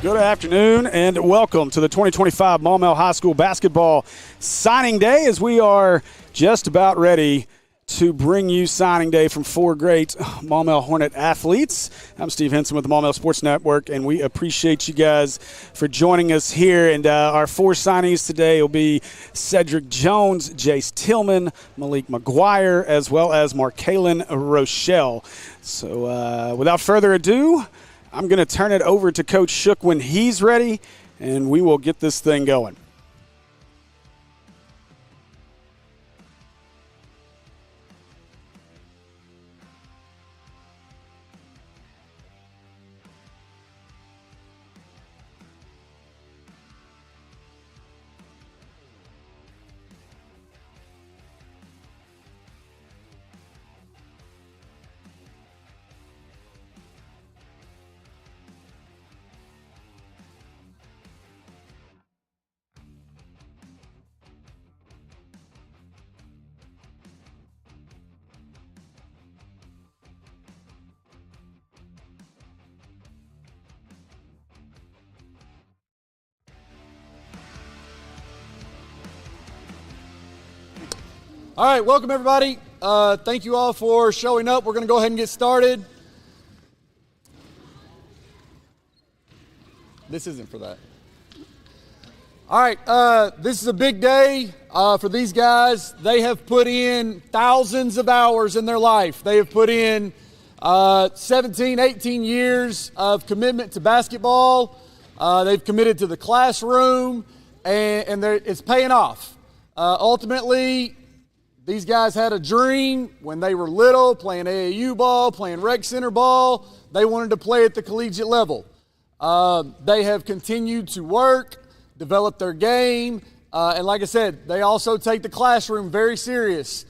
Good afternoon and welcome to the 2025 Maumelle High School Basketball Signing Day, as we are just about ready to bring you signing day from four great Maumelle Hornet athletes. I'm Steve Henson with the Maumelle Sports Network, and we appreciate you guys for joining us here. And our four signees today will be Cedric Jones, Jace Tillman, Malik McGuire, as well as Markalon Rochell. So without further ado, I'm going to turn it over to Coach Shook when he's ready, and we will get this thing going. All right, welcome everybody. Thank you all for showing up. We're going to go ahead and get started. This isn't for that. All right, this is a big day for these guys. They have put in thousands of hours in their life. They have put in 17, 18 years of commitment to basketball. They've committed to the classroom, and it's paying off. Ultimately, these guys had a dream when they were little, playing AAU ball, playing rec center ball. They wanted to play at the collegiate level. They have continued to work, develop their game, and like I said, they also take the classroom very serious.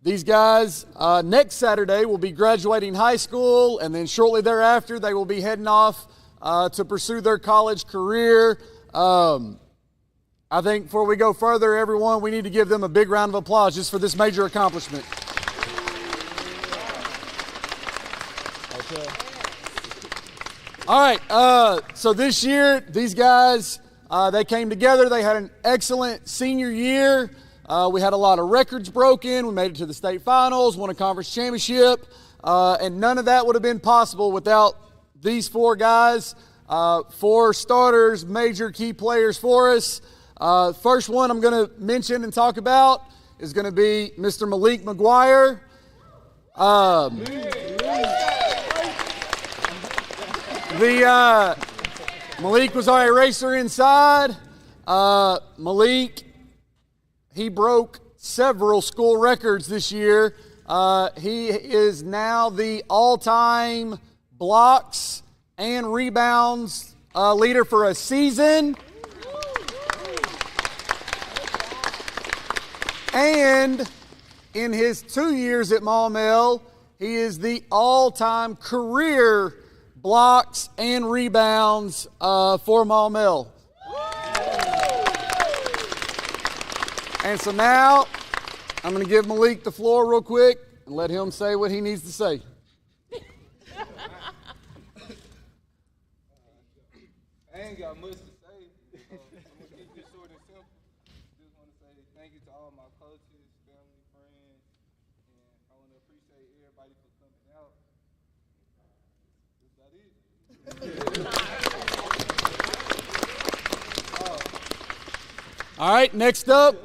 These guys, next Saturday, will be graduating high school, and then shortly thereafter, they will be heading off to pursue their college career. I think before we go further, everyone, we need to give them a big round of applause just for this major accomplishment. Okay. All right, so this year, these guys, they came together. They had an excellent senior year. We had a lot of records broken. We made it to the state finals, won a conference championship, and none of that would have been possible without these four guys, four starters, major key players for us. First one I'm going to mention and talk about is going to be Mr. Malik McGuire. Malik was our eraser inside. Malik, he broke several school records this year. He is now the all-time blocks and rebounds leader for a season. And in his 2 years at Maumelle, he is the all-time career blocks and rebounds for Maumelle. And so now, I'm going to give Malik the floor real quick and let him say what he needs to say. I ain't got much to say. I'm going to keep this short and simple. Just want to say thank you to all my coaches, family, friends, and I want to appreciate everybody for coming out. Is that it? All right, next up,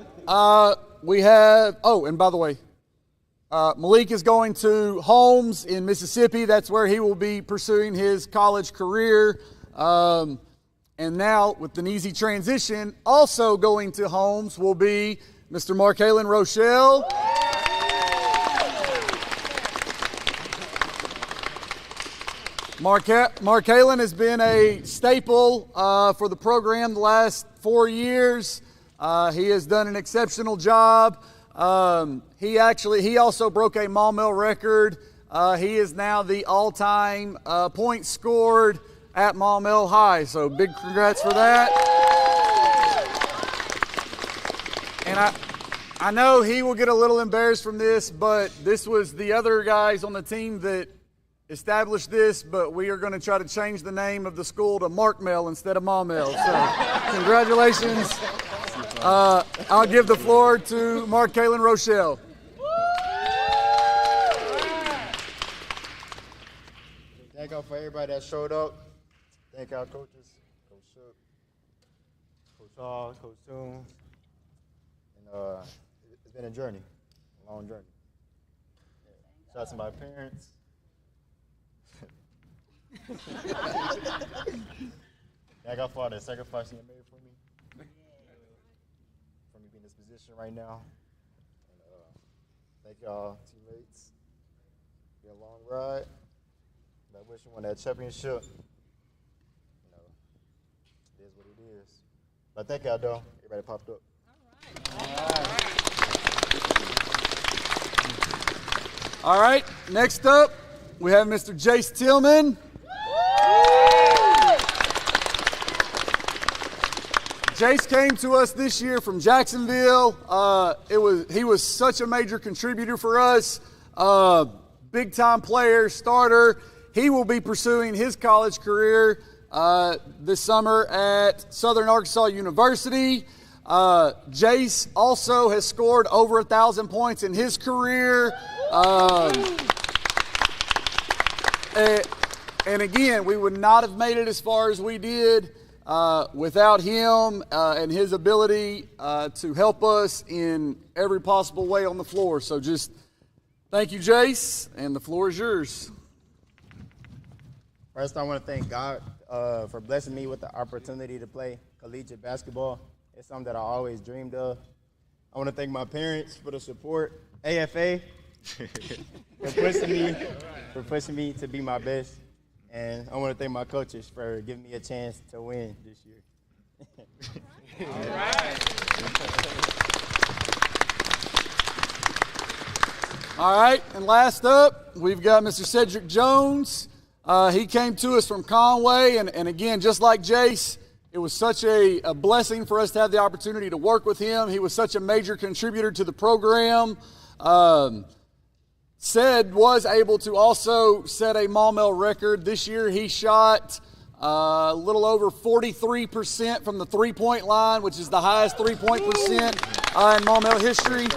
we have, and by the way, Malik is going to Holmes in Mississippi. That's where he will be pursuing his college career. And now, with an easy transition, also going to Holmes will be Mr. Markalon Rochell. Markalon has been a staple for the program the last 4 years. He has done an exceptional job. He also broke a Maumelle record. He is now the all-time points scored at Maumelle High. So big congrats for that. And I know he will get a little embarrassed from this, but this was the other guys on the team that establish this, but we are going to try to change the name of the school to Markmel instead of Maumelle. So, congratulations. I'll give the floor to Markalon Rochell. Thank y'all for everybody that showed up. Thank our coaches, Coach Shook, Coach Hall, Coach Toombs. And it's been a journey, a long journey. Shout out to my parents. Thank y'all for all the sacrifice you made for me. For me being in this position right now. And thank y'all, teammates. It's been a long ride. I wish you won that championship. You know, it is what it is. But thank y'all, though. Everybody popped up. All right, next up, we have Mr. Jace Tillman. Jace came to us this year from Jacksonville. He was such a major contributor for us. Big-time player, starter. He will be pursuing his college career this summer at Southern Arkansas University. Jace also has scored over 1,000 points in his career. And again, we would not have made it as far as we did without him and his ability to help us in every possible way on the floor. So just thank you, Jace, and the floor is yours. First, I want to thank God for blessing me with the opportunity to play collegiate basketball. It's something that I always dreamed of. I want to thank my parents for the support, AFA, for pushing me to be my best. And I want to thank my coaches for giving me a chance to win this year. All right. All right, and last up, we've got Mr. Cedric Jones. He came to us from Conway, and again, just like Jace, it was such a blessing for us to have the opportunity to work with him. He was such a major contributor to the program. Ced was able to also set a Maumelle record. This year he shot a little over 43% from the three-point line, which is the highest three-point percent in Maumelle history.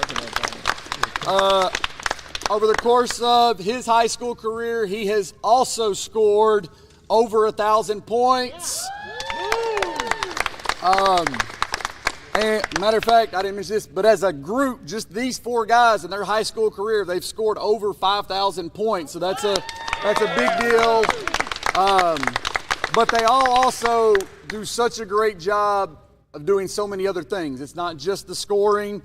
Over the course of his high school career, he has also scored over 1,000 points. And matter of fact, I didn't mention this, but as a group, just these four guys in their high school career, they've scored over 5,000 points. So that's a big deal. But they all also do such a great job of doing so many other things. It's not just the scoring.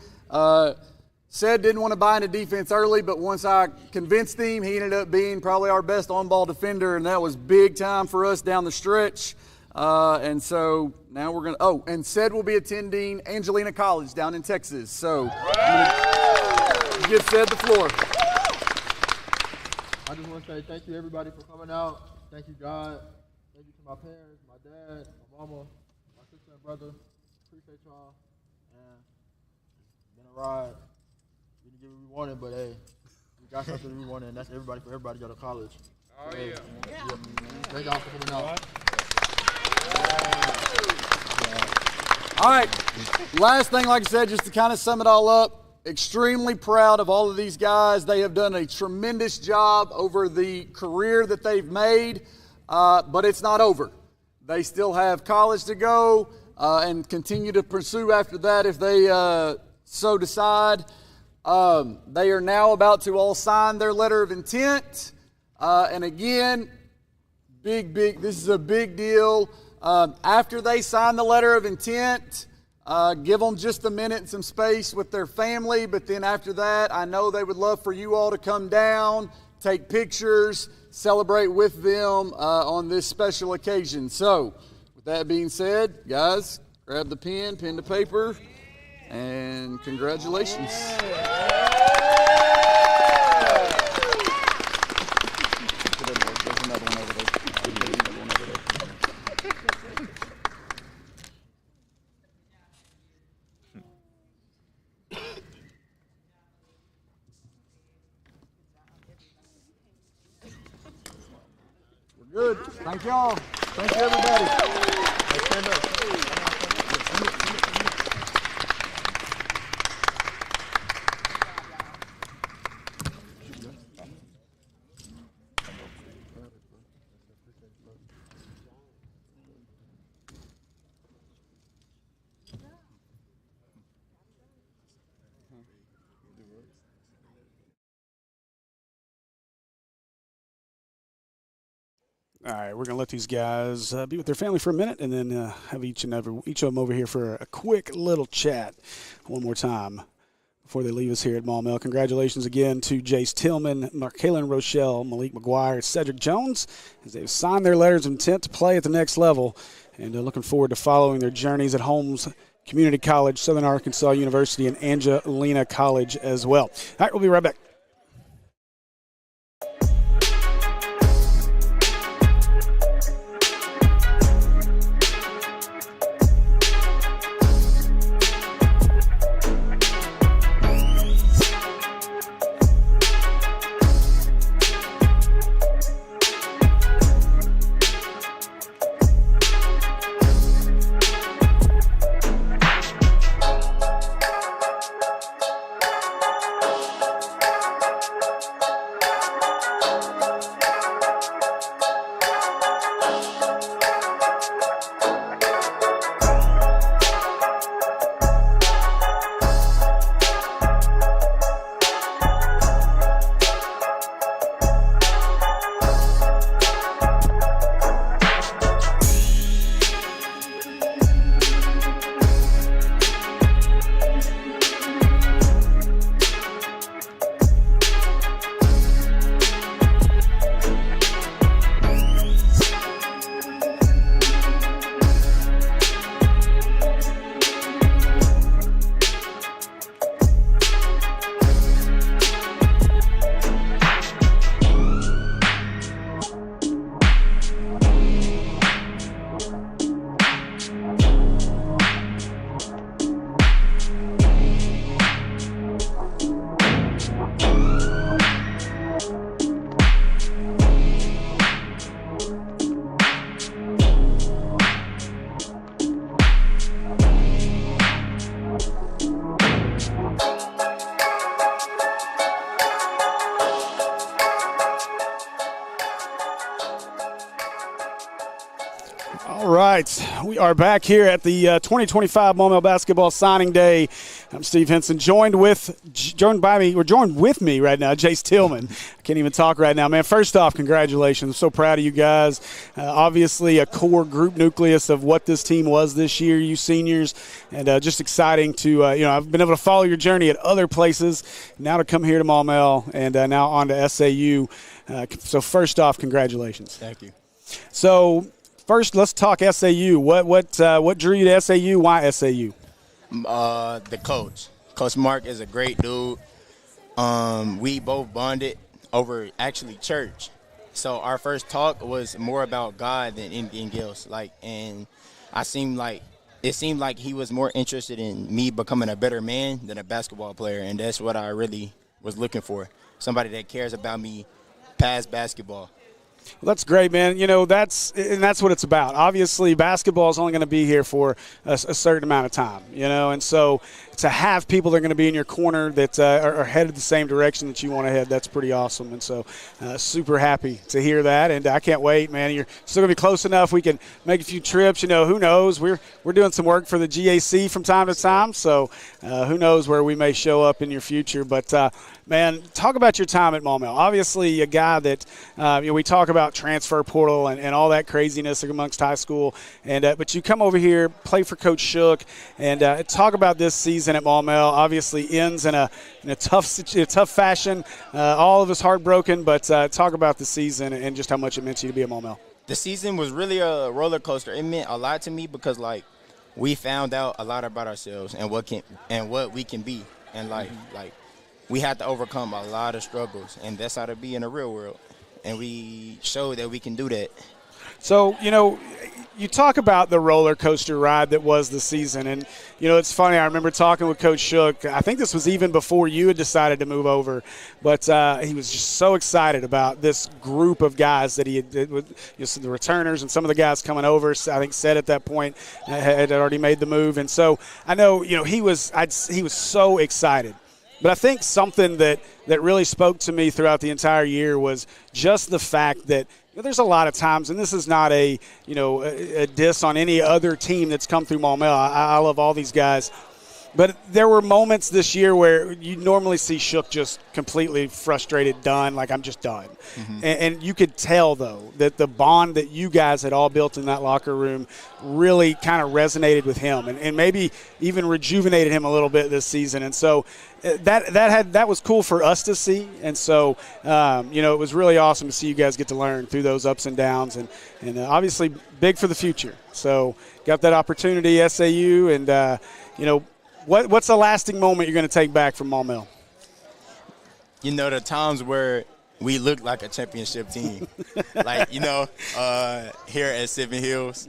Ced didn't want to buy into defense early, but once I convinced him, he ended up being probably our best on-ball defender, and that was big time for us down the stretch. And so now we're going to – oh, and Ced will be attending Angelina College down in Texas. So I'm going to give Ced the floor. I just want to say thank you, everybody, for coming out. Thank you, God. Thank you to my parents, my dad, my mama, my sister and brother. Appreciate y'all. And it's been a ride. We didn't get what we wanted, but hey, we got something we wanted, and that's everybody for everybody to go to college. Oh, So, hey, yeah. Thank y'all for coming out. All right. Last thing, like I said, just to kind of sum it all up, extremely proud of all of these guys. They have done a tremendous job over the career that they've made, but it's not over. They still have college to go and continue to pursue after that if they so decide. They are now about to all sign their letter of intent. And again, this is a big deal. After they sign the letter of intent, give them just a minute and some space with their family. But then after that, I know they would love for you all to come down, take pictures, celebrate with them on this special occasion. So, with that being said, guys, grab the pen to paper, and congratulations. Good. Thank y'all. Thank you, everybody. All right, we're going to let these guys be with their family for a minute and then have each of them over here for a quick little chat one more time before they leave us here at Maumelle. Congratulations again to Jace Tillman, Markalon, Rochell, Malik McGuire, Cedric Jones, as they've signed their letters of intent to play at the next level, and looking forward to following their journeys at Holmes Community College, Southern Arkansas University, and Angelina College as well. All right, we'll be right back. All right, we are back here at the 2025 Maumelle Basketball Signing Day. I'm Steve Henson, joined with me right now, Jace Tillman. I can't even talk right now, man. First off, congratulations. I'm so proud of you guys. Obviously, a core group nucleus of what this team was this year, you seniors, and just exciting to, I've been able to follow your journey at other places, now to come here to Maumelle and now on to SAU. So first off, congratulations. Thank you. So first, let's talk SAU. What drew you to SAU? Why SAU? The coach. Coach Mark is a great dude. We both bonded over actually church. So our first talk was more about God than anything else. And it seemed like he was more interested in me becoming a better man than a basketball player, and that's what I really was looking for. Somebody that cares about me past basketball. Well, that's great, man. That's what it's about. Obviously, basketball is only going to be here for a certain amount of time, and so to have people that are going to be in your corner that are headed the same direction that you want to head, that's pretty awesome. And so super happy to hear that, and I can't wait, man. You're still going to be close enough. We can make a few trips. Who knows? We're doing some work for the GAC from time to time, so who knows where we may show up in your future. But, man, talk about your time at Maumelle. Obviously, a guy that we talk about transfer portal and all that craziness amongst high school, and but you come over here, play for Coach Shook, and talk about this season at Maumelle. Obviously, ends in a tough fashion. All of us heartbroken, but talk about the season and just how much it meant to you to be at Maumelle. The season was really a roller coaster. It meant a lot to me because we found out a lot about ourselves and what we can be in life. We had to overcome a lot of struggles, and that's how to be in the real world. And we showed that we can do that. So, you talk about the roller coaster ride that was the season. And, it's funny. I remember talking with Coach Shook. I think this was even before you had decided to move over. But he was just so excited about this group of guys that he had, the returners and some of the guys coming over. I think said at that point had already made the move. And so I know, he was so excited. But I think something that really spoke to me throughout the entire year was just the fact that there's a lot of times, and this is not a diss on any other team that's come through Maumelle. I love all these guys. But there were moments this year where you normally see Shook just completely frustrated, done, like I'm just done. Mm-hmm. And you could tell, though, that the bond that you guys had all built in that locker room really kind of resonated with him and maybe even rejuvenated him a little bit this season. And so that was cool for us to see. And so, it was really awesome to see you guys get to learn through those ups and downs and obviously big for the future. So got that opportunity, SAU, and, What's the lasting moment you're going to take back from Maumelle? The times where we looked like a championship team. Here at Seven Hills,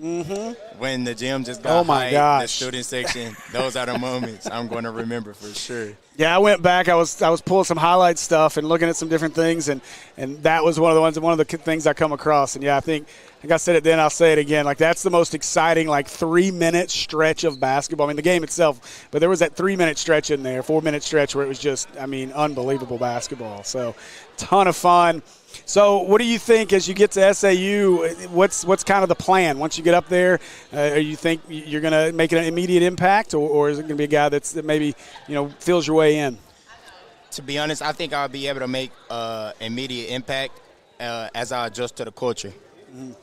when the gym just got hyped, the student section, those are the moments I'm going to remember for sure. Yeah, I went back. I was pulling some highlight stuff and looking at some different things, and that was one of the things I come across. And, yeah, I think I said it then, I'll say it again. That's the most exciting, 3-minute stretch of basketball. I mean, the game itself, but there was that 3-minute stretch in there, 4-minute stretch where it was just, unbelievable basketball. So, ton of fun. So what do you think as you get to SAU? What's kind of the plan once you get up there? You think you're going to make an immediate impact, or is it going to be a guy that maybe feels your way in? To be honest, I think I'll be able to make immediate impact as I adjust to the culture. Mm-hmm.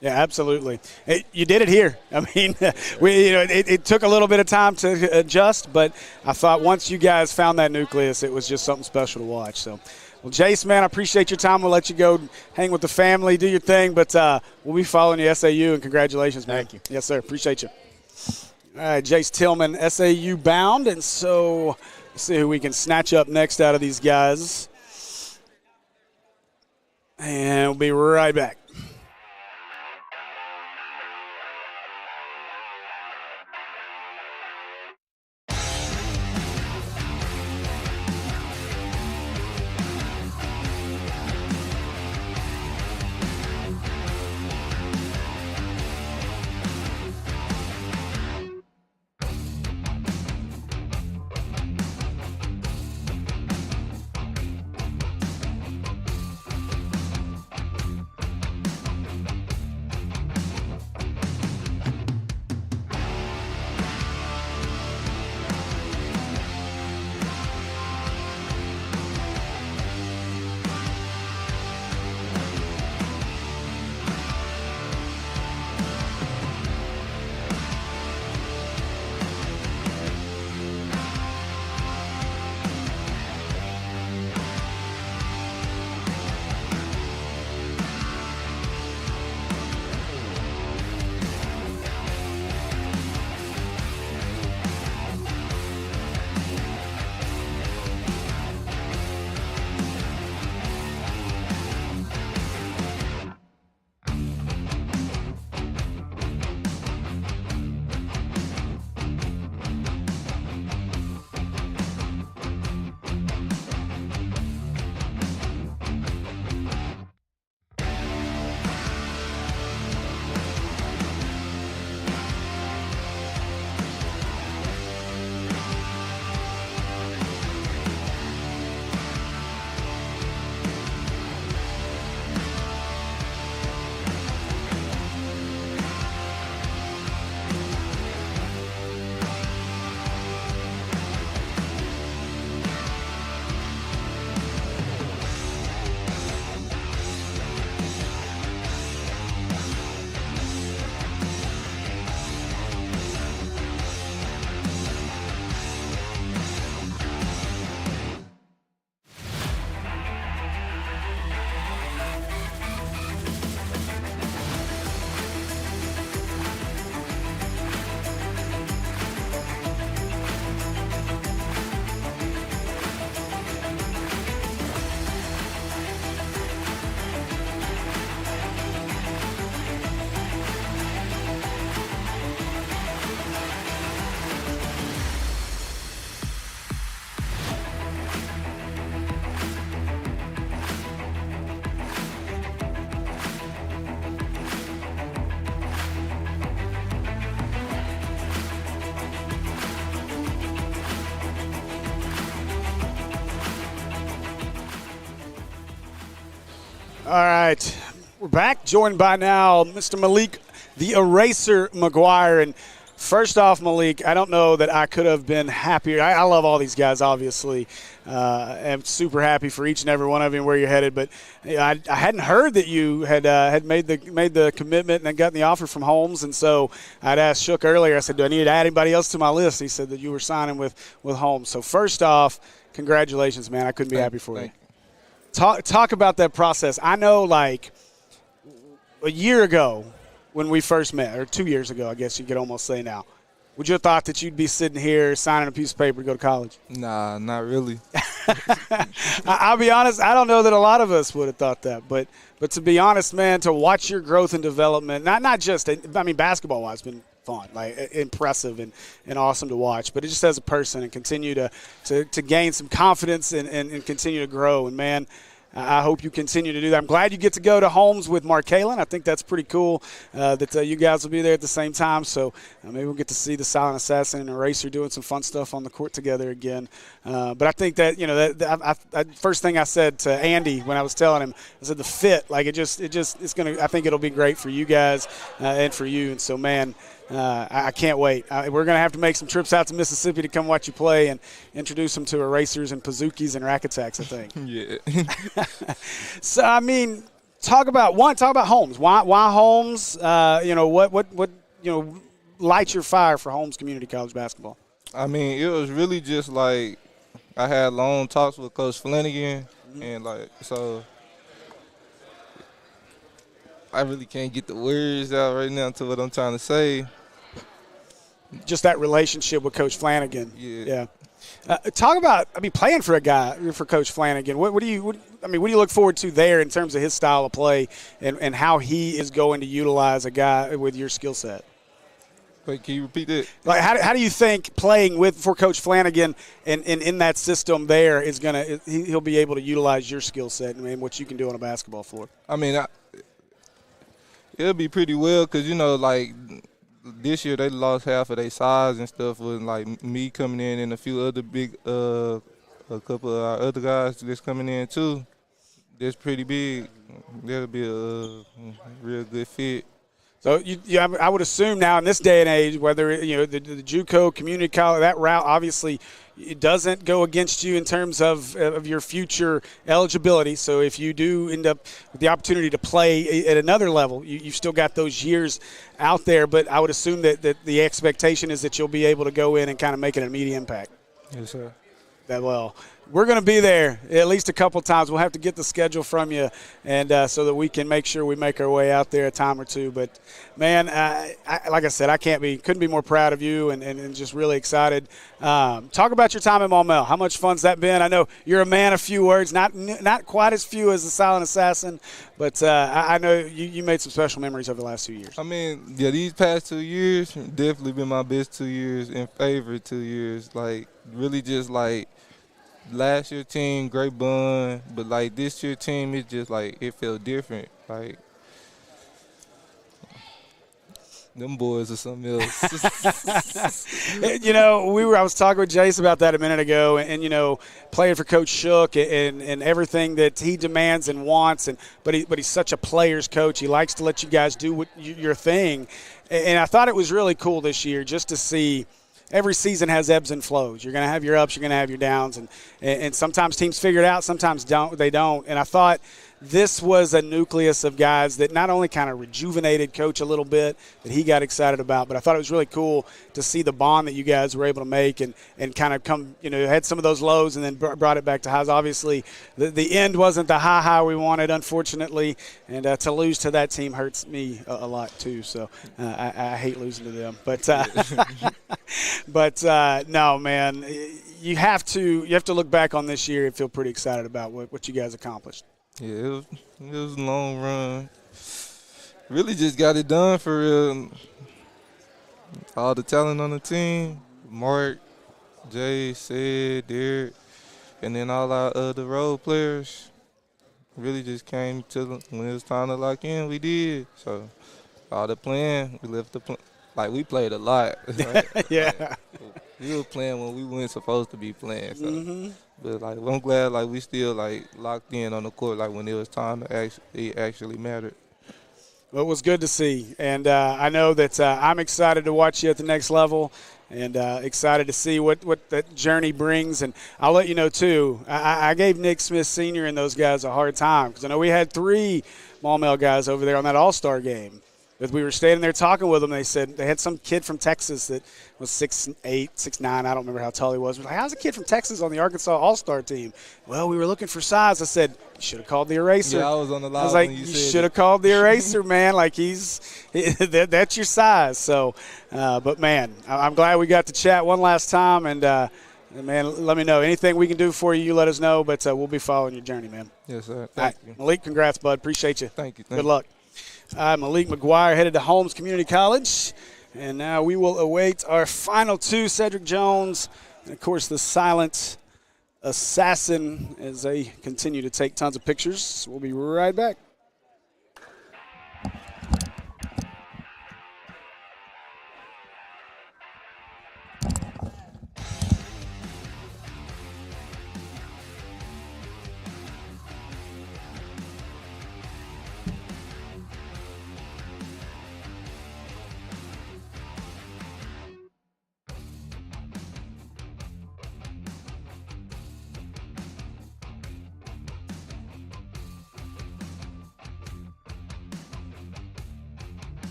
Yeah, absolutely. You did it here. It took a little bit of time to adjust, but I thought once you guys found that nucleus, it was just something special to watch. So, well, Jace, man, I appreciate your time. We'll let you go hang with the family, do your thing, but we'll be following you, SAU, and congratulations, man. Thank you. Yes, sir. Appreciate you. All right, Jace Tillman, SAU bound, and so let's see who we can snatch up next out of these guys. And we'll be right back. All right, we're back, joined by now Mr. Malik, the Eraser McGuire. And first off, Malik, I don't know that I could have been happier. I love all these guys, obviously. I'm super happy for each and every one of you and where you're headed. But I hadn't heard that you had made the commitment and had gotten the offer from Holmes. And so I'd asked Shook earlier, I said, do I need to add anybody else to my list? He said that you were signing with Holmes. So first off, congratulations, man. I couldn't be happy for you. Talk about that process. I know, like, a year ago when we first met, or 2 years ago, I guess you could almost say now, would you have thought that you'd be sitting here signing a piece of paper to go to college? Nah, not really. I'll be honest, I don't know that a lot of us would have thought that. But to be honest, man, to watch your growth and development, not just, I mean, basketball-wise, it's been fun, like impressive and awesome to watch. But just as a person and continue to gain some confidence and continue to grow. And, man, I hope you continue to do that. I'm glad you get to go to Holmes with Markalon. I think that's pretty cool that you guys will be there at the same time. So maybe we'll get to see the Silent Assassin and Eraser doing some fun stuff on the court together again. But I think that, first thing I said to Andy when I was telling him, I said the fit, like it's going to, I think it'll be great for you guys and for you. And so, man, I can't wait. We're going to have to make some trips out to Mississippi to come watch you play and introduce them to erasers and pazookies and rack attacks, I think. Yeah. So, I mean, talk about Holmes. Why Holmes? What lights your fire for Holmes Community College basketball? I mean, it was really just like I had long talks with Coach Flanagan, and so I really can't get the words out right now to what I'm trying to say. Just that relationship with Coach Flanagan. Yeah. Talk about, playing for Coach Flanagan. What do you look forward to there in terms of his style of play and how he is going to utilize a guy with your skill set? Wait, can you repeat that? Like, how do you think playing for Coach Flanagan and in that system there is he'll be able to utilize your skill set and what you can do on a basketball floor? I mean, it'll be pretty well because, this year they lost half of their size and stuff with, me coming in and a few other a couple of our other guys that's coming in too. That's pretty big. That'll be a real good fit. So I would assume now in this day and age, whether the JUCO community college, that route obviously it doesn't go against you in terms of your future eligibility. So if you do end up with the opportunity to play at another level, you've still got those years out there. But I would assume that the expectation is that you'll be able to go in and kind of make an immediate impact. Yes, sir. We're going to be there at least a couple times. We'll have to get the schedule from you, and so that we can make sure we make our way out there a time or two. But, man, like I said, couldn't be more proud of you and just really excited. Talk about your time at Maumelle. How much fun's that been? I know you're a man of few words, not quite as few as the Silent Assassin, but I know you made some special memories over the last 2 years. I mean, yeah, these past 2 years definitely been my best 2 years and favorite 2 years. Really just last year team, great bond, but this year team, it's just it felt different. Them boys are something else. I was talking with Jace about that a minute ago, and playing for Coach Shook and everything that he demands and wants, but he's such a player's coach. He likes to let you guys do your thing, and I thought it was really cool this year just to see. Every season has ebbs and flows. You're going to have your ups, you're going to have your downs, and sometimes teams figure it out, sometimes they don't. And I thought this was a nucleus of guys that not only kind of rejuvenated Coach a little bit, that he got excited about, but I thought it was really cool to see the bond that you guys were able to make and kind of come, had some of those lows and then brought it back to highs. Obviously, the end wasn't the high we wanted, unfortunately, and to lose to that team hurts me a lot too. So I hate losing to them. But no, man, you have to look back on this year and feel pretty excited about what you guys accomplished. Yeah, it was a long run. Really just got it done for real. All the talent on the team, Mark, Jay, Sid, Derek, and then all our other role players really just came to when it was time to lock in, we did. So all the playing, we left we played a lot. Right? Yeah. We were playing when we weren't supposed to be playing. So. But like, I'm glad like we still like locked in on the court. Like when it was time to it actually mattered. Well, it was good to see, and I know that I'm excited to watch you at the next level, and excited to see what that journey brings. And I'll let you know too. I gave Nick Smith Sr. and those guys a hard time because I know we had 3 Maumelle guys over there on that All-Star game. As we were standing there talking with them, they said they had some kid from Texas that was 6'8", 6'9". I don't remember how tall he was. We're like, how's a kid from Texas on the Arkansas All-Star team? Well, we were looking for size. I said, you should have called the eraser. Yeah, I was on the line. I was like, when you said should have called the eraser, man. Like that's your size. So, but man, I'm glad we got to chat one last time. And man, let me know anything we can do for you. You let us know. But we'll be following your journey, man. Yes, sir. Thank you. Malik, congrats, bud. Appreciate you. Thank you. Good luck. Malik McGuire headed to Holmes Community College. And now we will await our final 2, Cedric Jones and, of course, the silent assassin as they continue to take tons of pictures. We'll be right back.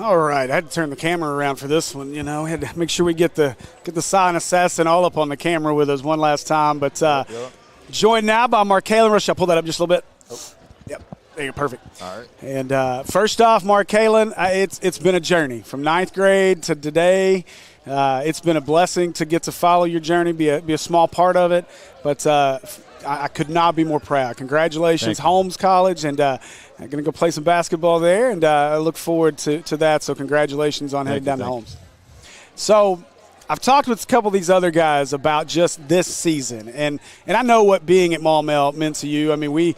All right, I had to turn the camera around for this one. You know, had to make sure we get the silent assassin all up on the camera with us one last time. But joined now by Markalon. Rochell, pull that up just a little bit. Oh. Yep, there you go, perfect. All right. And first off, Markalon, it's been a journey from 9th grade to today. It's been a blessing to get to follow your journey, be a small part of it. But I could not be more proud. Congratulations, Holmes College, and I'm going to go play some basketball there, and I look forward to that. So congratulations on heading down to Holmes. So I've talked with a couple of these other guys about just this season, and I know what being at Maumelle meant to you. I mean, we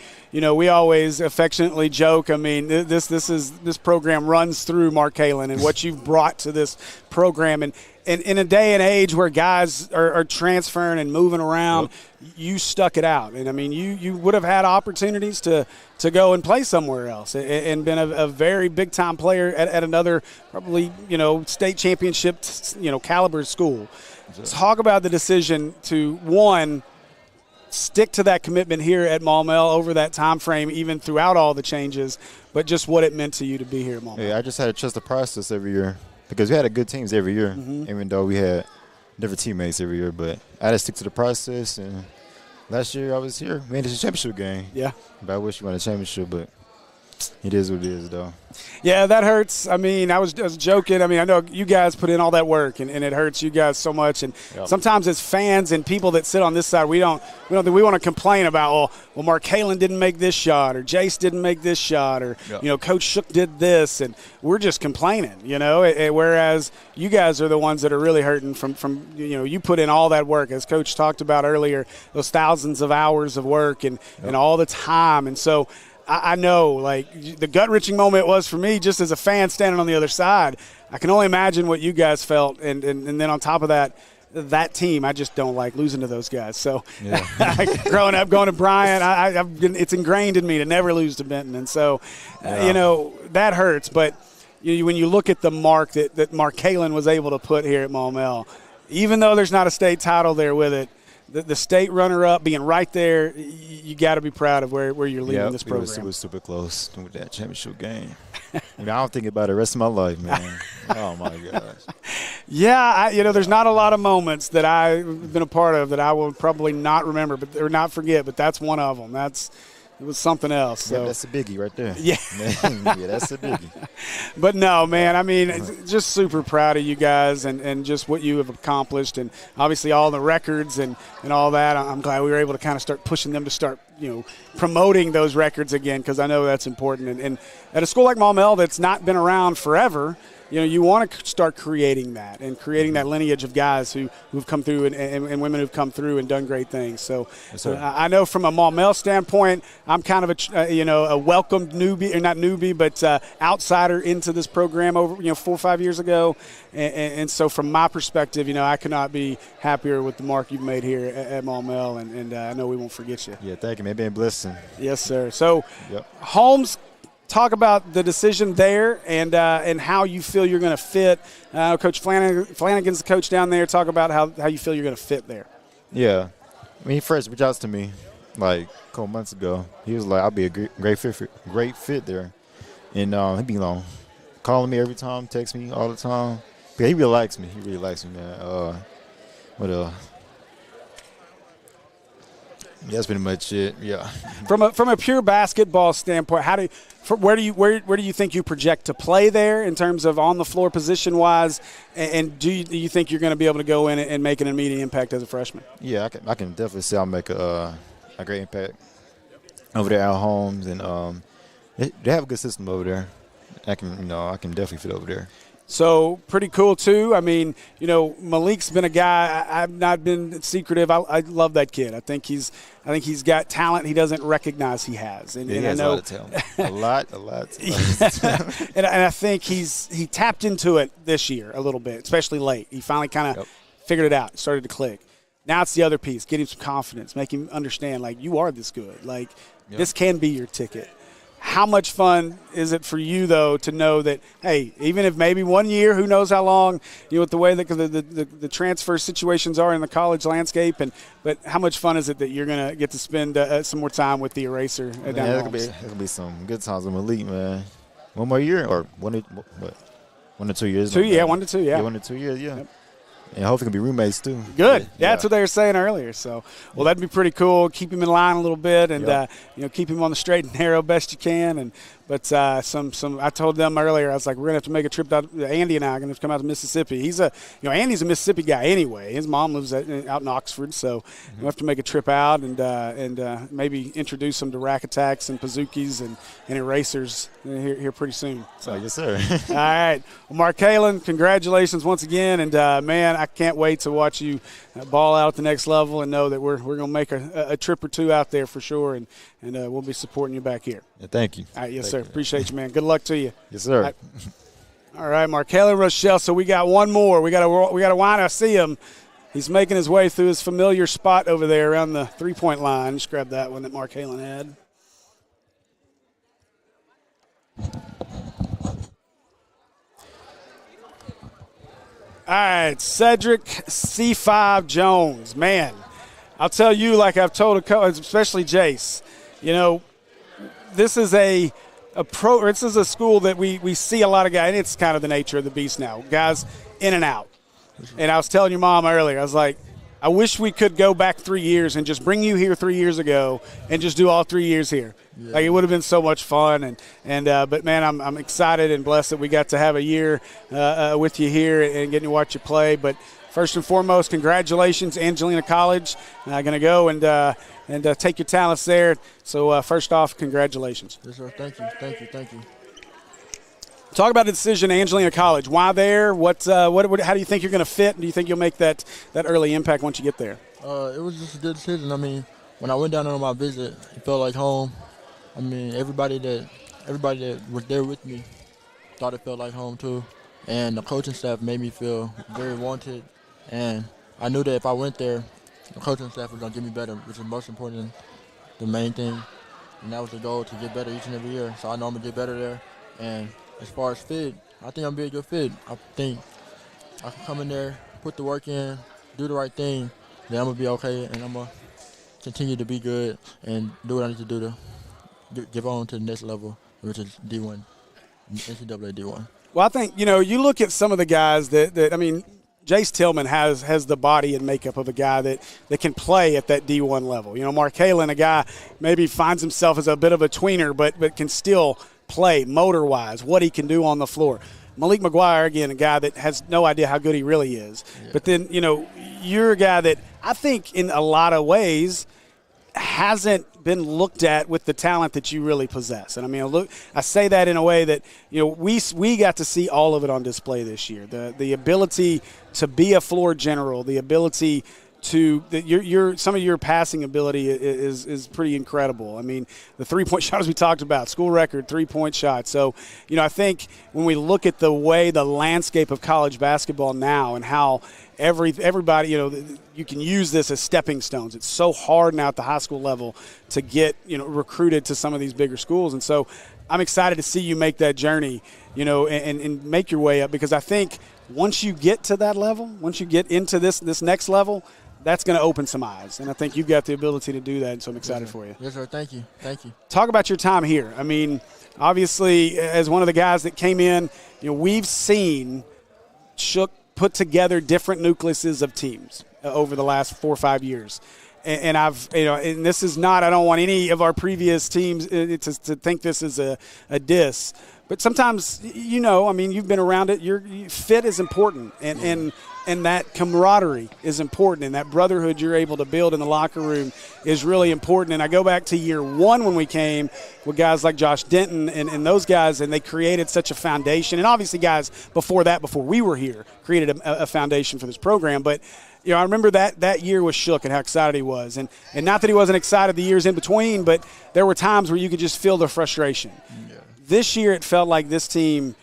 always affectionately joke. I mean, this program runs through Markalon and what you've brought to this program, and in a day and age where guys are transferring and moving around, you stuck it out. And I mean, you would have had opportunities to go and play somewhere else and been a very big time player at another probably state championship caliber school. Talk about the decision to one, stick to that commitment here at Maumelle over that time frame, even throughout all the changes, but just what it meant to you to be here at Maumelle. Yeah, I just had to trust the process every year because we had good teams every year, even though we had different teammates every year. But I had to stick to the process, and last year I was here. We made it a championship game. Yeah. But I wish we won a championship, but it is what it is, though. Yeah, that hurts. I mean, I was joking. I mean, I know you guys put in all that work, and it hurts you guys so much. And sometimes as fans and people that sit on this side, we want to complain about, well, Markalon didn't make this shot, or Jace didn't make this shot, or Coach Shook did this, and we're just complaining, whereas you guys are the ones that are really hurting from you put in all that work, as Coach talked about earlier, those thousands of hours of work and all the time, and so. I know, like, the gut-wrenching moment it was for me just as a fan standing on the other side. I can only imagine what you guys felt. And then on top of that team, I just don't like losing to those guys. So growing up, going to Bryant, it's ingrained in me to never lose to Benton. And so, that hurts. But when you look at the mark that Markalon was able to put here at Maumelle, even though there's not a state title there with it, the state runner-up being right there, you got to be proud of where you're leading this program. It was super close with that championship game. I don't think about it the rest of my life, man. Oh, my gosh. Yeah, there's not a lot of moments that I've been a part of that I will probably not remember or not forget, but that's one of them. That's it was something else. So. Yeah, that's a biggie right there. Yeah. Yeah, that's a biggie. But no, man, I mean, just super proud of you guys and just what you have accomplished, and obviously all the records and all that. I'm glad we were able to kind of start pushing them to start, promoting those records again, because I know that's important. And at a school like Maumelle that's not been around forever, you want to start creating that lineage of guys who've come through and women who've come through and done great things. So yes, I know from a Maumelle standpoint, I'm kind of a welcomed newbie, or not newbie, but outsider into this program over 4 or 5 years ago. And so from my perspective, I could not be happier with the mark you've made here at Maumelle, and I know we won't forget you. Yeah, thank you, man. Been a blessing. Yes, sir. So Yep. Holmes, talk about the decision there and how you feel you're going to fit. Coach Flanagan's the coach down there. Talk about how you feel you're going to fit there. Yeah. I mean, he first reached out to me like a couple months ago. He was like, I'll be a great fit there. And he be calling me every time, text me all the time. But he really likes me. He really likes me, man. Yeah, that's pretty much it. Yeah. From a pure basketball standpoint, where do you think you project to play there in terms of on the floor position wise, and do you think you're going to be able to go in and make an immediate impact as a freshman? Yeah, I can definitely say I'll make a great impact over there at Holmes, and they have a good system over there. I can definitely fit over there. So pretty cool too. I mean, Malik's been a guy. I've not been secretive. I love that kid. I think he's got talent he doesn't recognize he has. And, yeah, and he has I know a lot of talent. A lot. and I think he tapped into it this year a little bit, especially late. He finally kind of figured it out, started to click. Now it's the other piece. Get him some confidence. Make him understand, you are this good. This can be your ticket. How much fun is it for you, though, to know that, hey, even if maybe 1 year, who knows how long, with the way that the transfer situations are in the college landscape, but how much fun is it that you're going to get to spend some more time with the eraser down Yeah, home? There'll be some good times with Malik, man. 1 more year or 1 to 2 years? 2, yeah, 1 to 2, yeah. 1 to 2 years, yeah. Yep. And hopefully can be roommates too. Good. Yeah, that's what they were saying earlier. So, well, that'd be pretty cool. Keep him in line a little bit, and keep him on the straight and narrow best you can. But I told them earlier, I was like, we're gonna have to make a trip out. Andy and I are gonna have to come out to Mississippi. Andy's a Mississippi guy anyway. His mom lives out in Oxford, so we'll have to make a trip out and maybe introduce him to rack attacks and pazookies and erasers here pretty soon. So yes, sir. All right. Well, Markalon, congratulations once again, and man, I can't wait to watch you ball out at the next level and know that we're going to make a trip or two out there for sure, and we'll be supporting you back here. Yeah, thank you. All right, yes, sir. Appreciate you, man. Good luck to you. Yes, sir. All right, Markalon Rochell. So we got one more. We got to wind. I see him. He's making his way through his familiar spot over there around the three-point line. Just grab that one that Markalon had. All right, Cedric C5 Jones. Man, I'll tell you, like I've told a coach, especially Jace, this is this is a school that we see a lot of guys, and it's kind of the nature of the beast now. Guys in and out. And I was telling your mom earlier, I was like, I wish we could go back 3 years and just bring you here 3 years ago and just do all 3 years here. Yeah. It would have been so much fun. But man, I'm excited and blessed that we got to have a year with you here and getting to watch you play. But first and foremost, congratulations, Angelina College. Going to go and take your talents there. So first off, congratulations. Yes, sir. Thank you. Talk about the decision, Angelina College. Why there? How do you think you're going to fit? And do you think you'll make that early impact once you get there? It was just a good decision. I mean, when I went down on my visit, it felt like home. I mean, everybody that was there with me thought it felt like home too. And the coaching staff made me feel very wanted. And I knew that if I went there, the coaching staff was going to get me better, which is most important, the main thing. And that was the goal, to get better each and every year. So I know I'm going to get better there. And as far as fit, I think I'm going to be a good fit. I think I can come in there, put the work in, do the right thing, then I'm going to be okay, and I'm going to continue to be good and do what I need to do to get on to the next level, which is D1, NCAA D1. Well, I think, you look at some of the guys that I mean, Jace Tillman has the body and makeup of a guy that can play at that D1 level. You know, Markalon, a guy maybe finds himself as a bit of a tweener, but can still play motor-wise, what he can do on the floor. Malik McGuire, again, a guy that has no idea how good he really is. Yeah. But then, you know, you're a guy that I think in a lot of ways hasn't been looked at with the talent that you really possess. And I mean, I say that in a way that, you know, we got to see all of it on display this year. The ability to be a floor general, the ability to some of your passing ability is pretty incredible. I mean, the 3-point shot, as we talked about, school record 3-point shot. So, you know, I think when we look at the way the landscape of college basketball now and how everybody, you know, you can use this as stepping stones. It's so hard now at the high school level to get, you know, recruited to some of these bigger schools. And so I'm excited to see you make that journey, you know, and make your way up, because I think once you get to that level, once you get into this next level, that's going to open some eyes. And I think you've got the ability to do that, and so I'm excited for you. Yes, sir. Thank you. Thank you. Talk about your time here. I mean, obviously, as one of the guys that came in, you know, we've seen Shook put together different nucleuses of teams over the last 4 or 5 years. And I've, you know, and this is not, I don't want any of our previous teams to think this is a diss. But sometimes, you know, I mean, you've been around it. Your fit is important, and that camaraderie is important, and that brotherhood you're able to build in the locker room is really important. And I go back to year one when we came with guys like Josh Denton and those guys, and they created such a foundation. And obviously guys before we were here, created a foundation for this program. But, you know, I remember that year was Shook and how excited he was. And not that he wasn't excited the years in between, but there were times where you could just feel the frustration. Yeah. This year it felt like this team,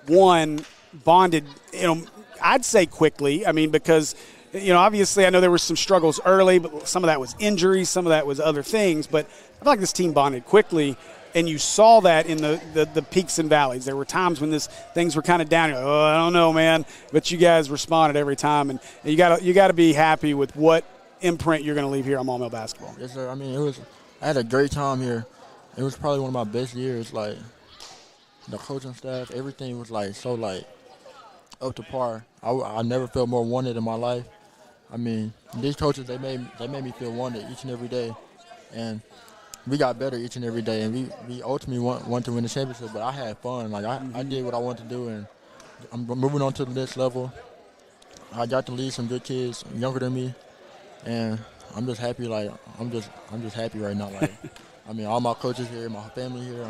bonded, you know, I'd say quickly. I mean, because, you know, obviously I know there were some struggles early, but some of that was injuries, some of that was other things. But I feel like this team bonded quickly, and you saw that in the peaks and valleys. There were times when things were kind of down. You're like, I don't know, man. But you guys responded every time, and you got to be happy with what imprint you're going to leave here on Maumelle basketball. Yes, sir. I mean, I had a great time here. It was probably one of my best years. Like, the coaching staff, everything was so up to par. I never felt more wanted in my life. I mean, these coaches, they made me feel wanted each and every day, and we got better each and every day, and we ultimately want to win the championship. But I had fun. Like, I did what I wanted to do, and I'm moving on to the next level. I got to lead some good kids younger than me, and I'm just happy. Like, I'm just happy right now. Like, I mean, all my coaches here, my family here,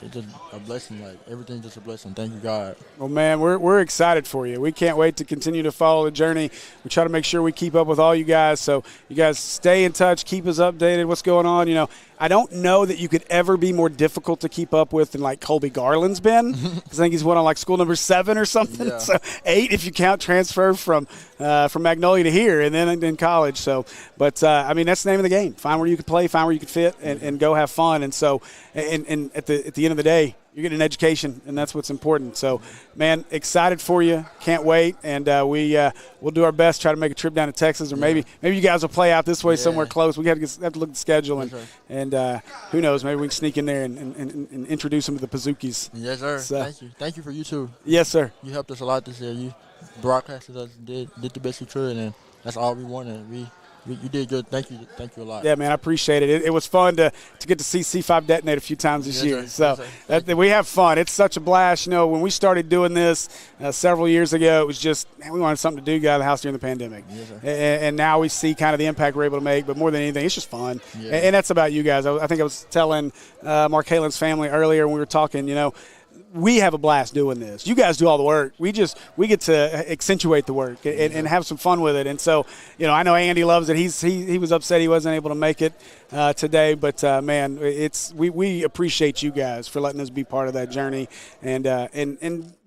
it's just a blessing. Like, everything's just a blessing. Thank you, God. Well, man, we're excited for you. We can't wait to continue to follow the journey. We try to make sure we keep up with all you guys. So you guys stay in touch, keep us updated, what's going on. You know, I don't know that you could ever be more difficult to keep up with than like Colby Garland's been. Because I think he's on like school number 7 or something. Yeah. So 8 if you count transfer from Magnolia to here and then in college. So, but I mean, that's the name of the game. Find where you can play, find where you can fit, and go have fun. And so, and at the end of the day, you're getting an education, and that's what's important. So, man, excited for you. Can't wait. And we'll do our best, try to make a trip down to Texas, or maybe you guys will play out this way somewhere close. We have to look at the schedule, and who knows, maybe we can sneak in there and introduce them to the Pazookies. Yes, sir. So, thank you. Thank you for you, too. Yes, sir. You helped us a lot this year. You broadcasted us, did the best you could, and that's all we wanted. You did good. Thank you a lot. Yeah, man, I appreciate it. It was fun to get to see C5 detonate a few times this year. Sir. So we have fun. It's such a blast. You know, when we started doing this several years ago, it was just, man, we wanted something to do, get out of the house during the pandemic. Yes, sir. And now we see kind of the impact we're able to make. But more than anything, it's just fun. Yeah. And that's about you guys. I think I was telling Markalon's family earlier when we were talking, you know, we have a blast doing this. You guys do all the work. We get to accentuate the work and have some fun with it. And so, you know, I know Andy loves it. He was upset he wasn't able to make it today, but man, we appreciate you guys for letting us be part of that journey and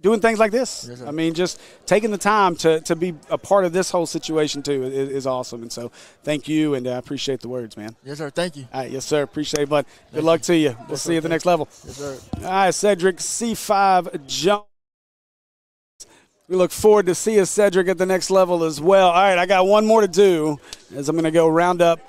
doing things like this. Yes, I mean, just taking the time to be a part of this whole situation too is awesome. And so, thank you, and I appreciate the words, man. Yes, sir. Thank you. All right, yes, sir. Appreciate it, bud. Good luck to you. We'll see you at the next level. Yes, sir. All right, Cedric C5 Jones. We look forward to seeing Cedric at the next level as well. All right, I got one more to do as I'm going to go round up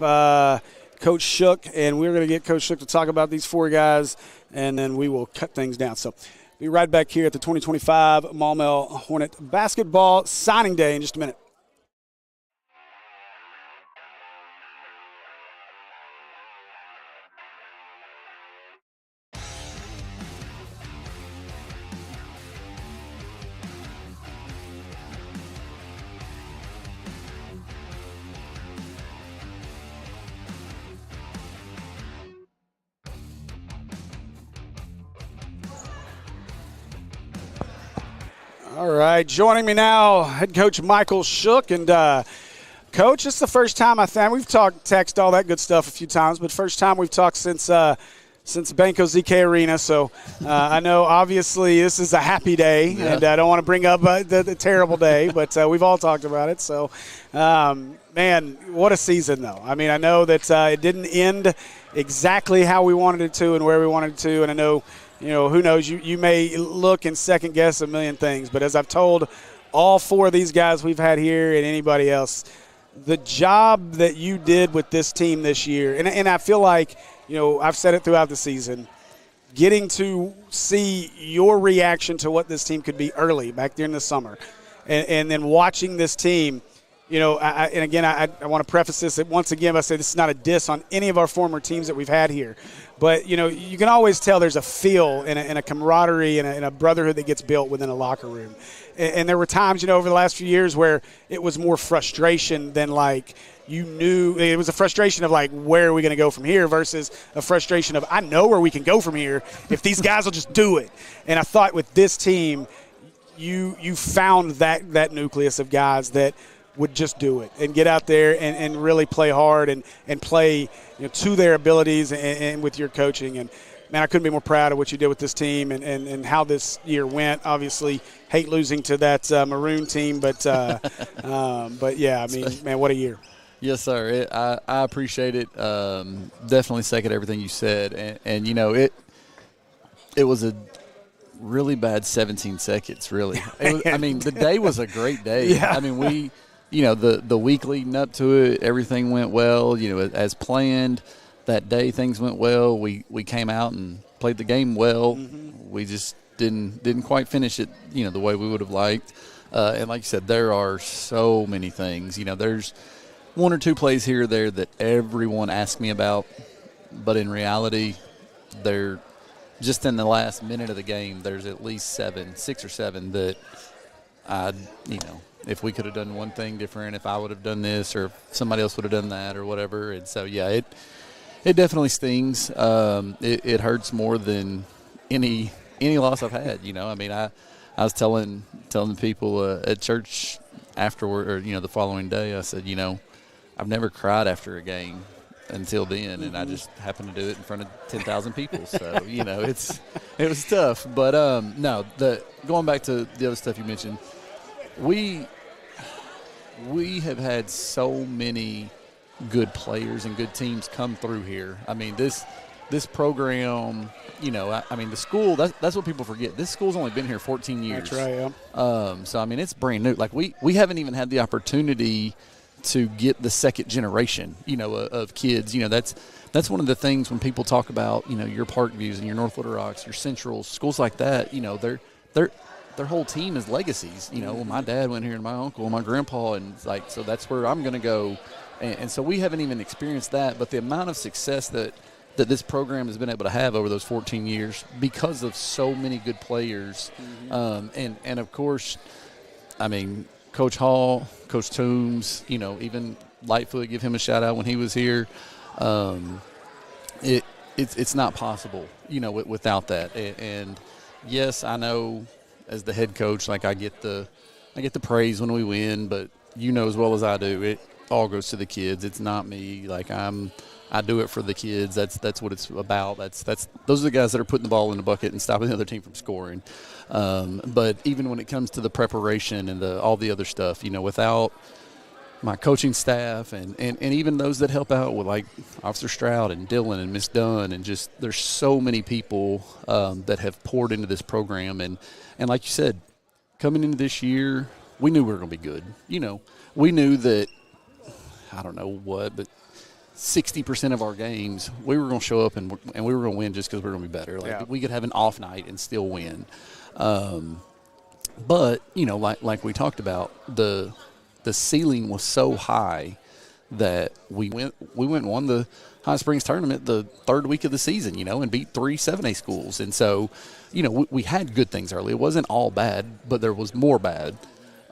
Coach Shook, and we're going to get Coach Shook to talk about these 4 guys, and then we will cut things down. So Be right back here at the 2025 Maumelle Hornet Basketball Signing Day in just a minute. All right, joining me now, head coach Michael Shook. And, Coach, it's the first time we've talked, text, all that good stuff a few times, but first time we've talked since Banco ZK Arena. So I know obviously this is a happy day, and I don't want to bring up the terrible day, but we've all talked about it. So, man, what a season, though. I mean, I know that it didn't end exactly how we wanted it to and where we wanted it to, and I know – who knows, you may look and second guess a million things, but as I've told all four of these guys we've had here and anybody else, the job that you did with this team this year, and I feel like, I've said it throughout the season, getting to see your reaction to what this team could be early back during the summer, and then watching this team, I want to preface this that once again, I say this is not a diss on any of our former teams that we've had here. But, you can always tell there's a feel and a camaraderie and a brotherhood that gets built within a locker room. And there were times, over the last few years where it was more frustration than like you knew. It was a frustration of like, where are we going to go from here versus a frustration of I know where we can go from here if these guys will just do it. And I thought with this team, you found that nucleus of guys that would just do it and get out there and really play hard and play to their abilities and with your coaching. And, man, I couldn't be more proud of what you did with this team and how this year went. Obviously, hate losing to that Maroon team, but yeah, I mean, man, what a year. Yes, sir. I appreciate it. Definitely second everything you said. And it was a really bad 17 seconds, really. The day was a great day. Yeah. I mean, we – the week leading up to it, everything went well, as planned. That day things went well. We came out and played the game well. Mm-hmm. We just didn't quite finish it, the way we would have liked. And like you said, there are so many things. There's one or two plays here or there that everyone asks me about, but in reality, they're just in the last minute of the game, there's at least 6 or 7 that if we could have done one thing different, if I would have done this or if somebody else would have done that or whatever. And so, yeah, it definitely stings. It hurts more than any loss I've had. I was telling people at church afterward or, the following day, I said, I've never cried after a game until then, and I just happened to do it in front of 10,000 people. So, it was tough. But, no, going back to the other stuff you mentioned, we have had so many good players and good teams come through here. I mean, this program, the school, that's what people forget. This school's only been here 14 years. That's right, yeah. So, it's brand new. Like, we haven't even had the opportunity to get the second generation, of kids. That's one of the things when people talk about, your Parkviews and your North Little Rocks, your Centrals, schools like that, their whole team is legacies. My dad went here and my uncle and my grandpa, and so that's where I'm going to go. And so we haven't even experienced that, but the amount of success that this program has been able to have over those 14 years because of so many good players. Mm-hmm. And of course, Coach Hall, Coach Toombs, even Lightfoot, give him a shout out when he was here. It's not possible, without that. And yes, I know as the head coach, I get the praise when we win, but as well as I do, it all goes to the kids. It's not me. I do it for the kids. That's what it's about. Those are the guys that are putting the ball in the bucket and stopping the other team from scoring. But even when it comes to the preparation and all the other stuff, without my coaching staff and even those that help out with Officer Stroud and Dylan and Miss Dunn, and just there's so many people that have poured into this program. And like you said, coming into this year, we knew we were going to be good. We knew that, I don't know what, but 60% of our games, we were going to show up and we were going to win just because we were going to be better. Like we could have an off night and still win. But like we talked about, the ceiling was so high that we went and won the Hot Springs tournament the third week of the season, and beat 3 7A schools. And so, we had good things early. It wasn't all bad, but there was more bad.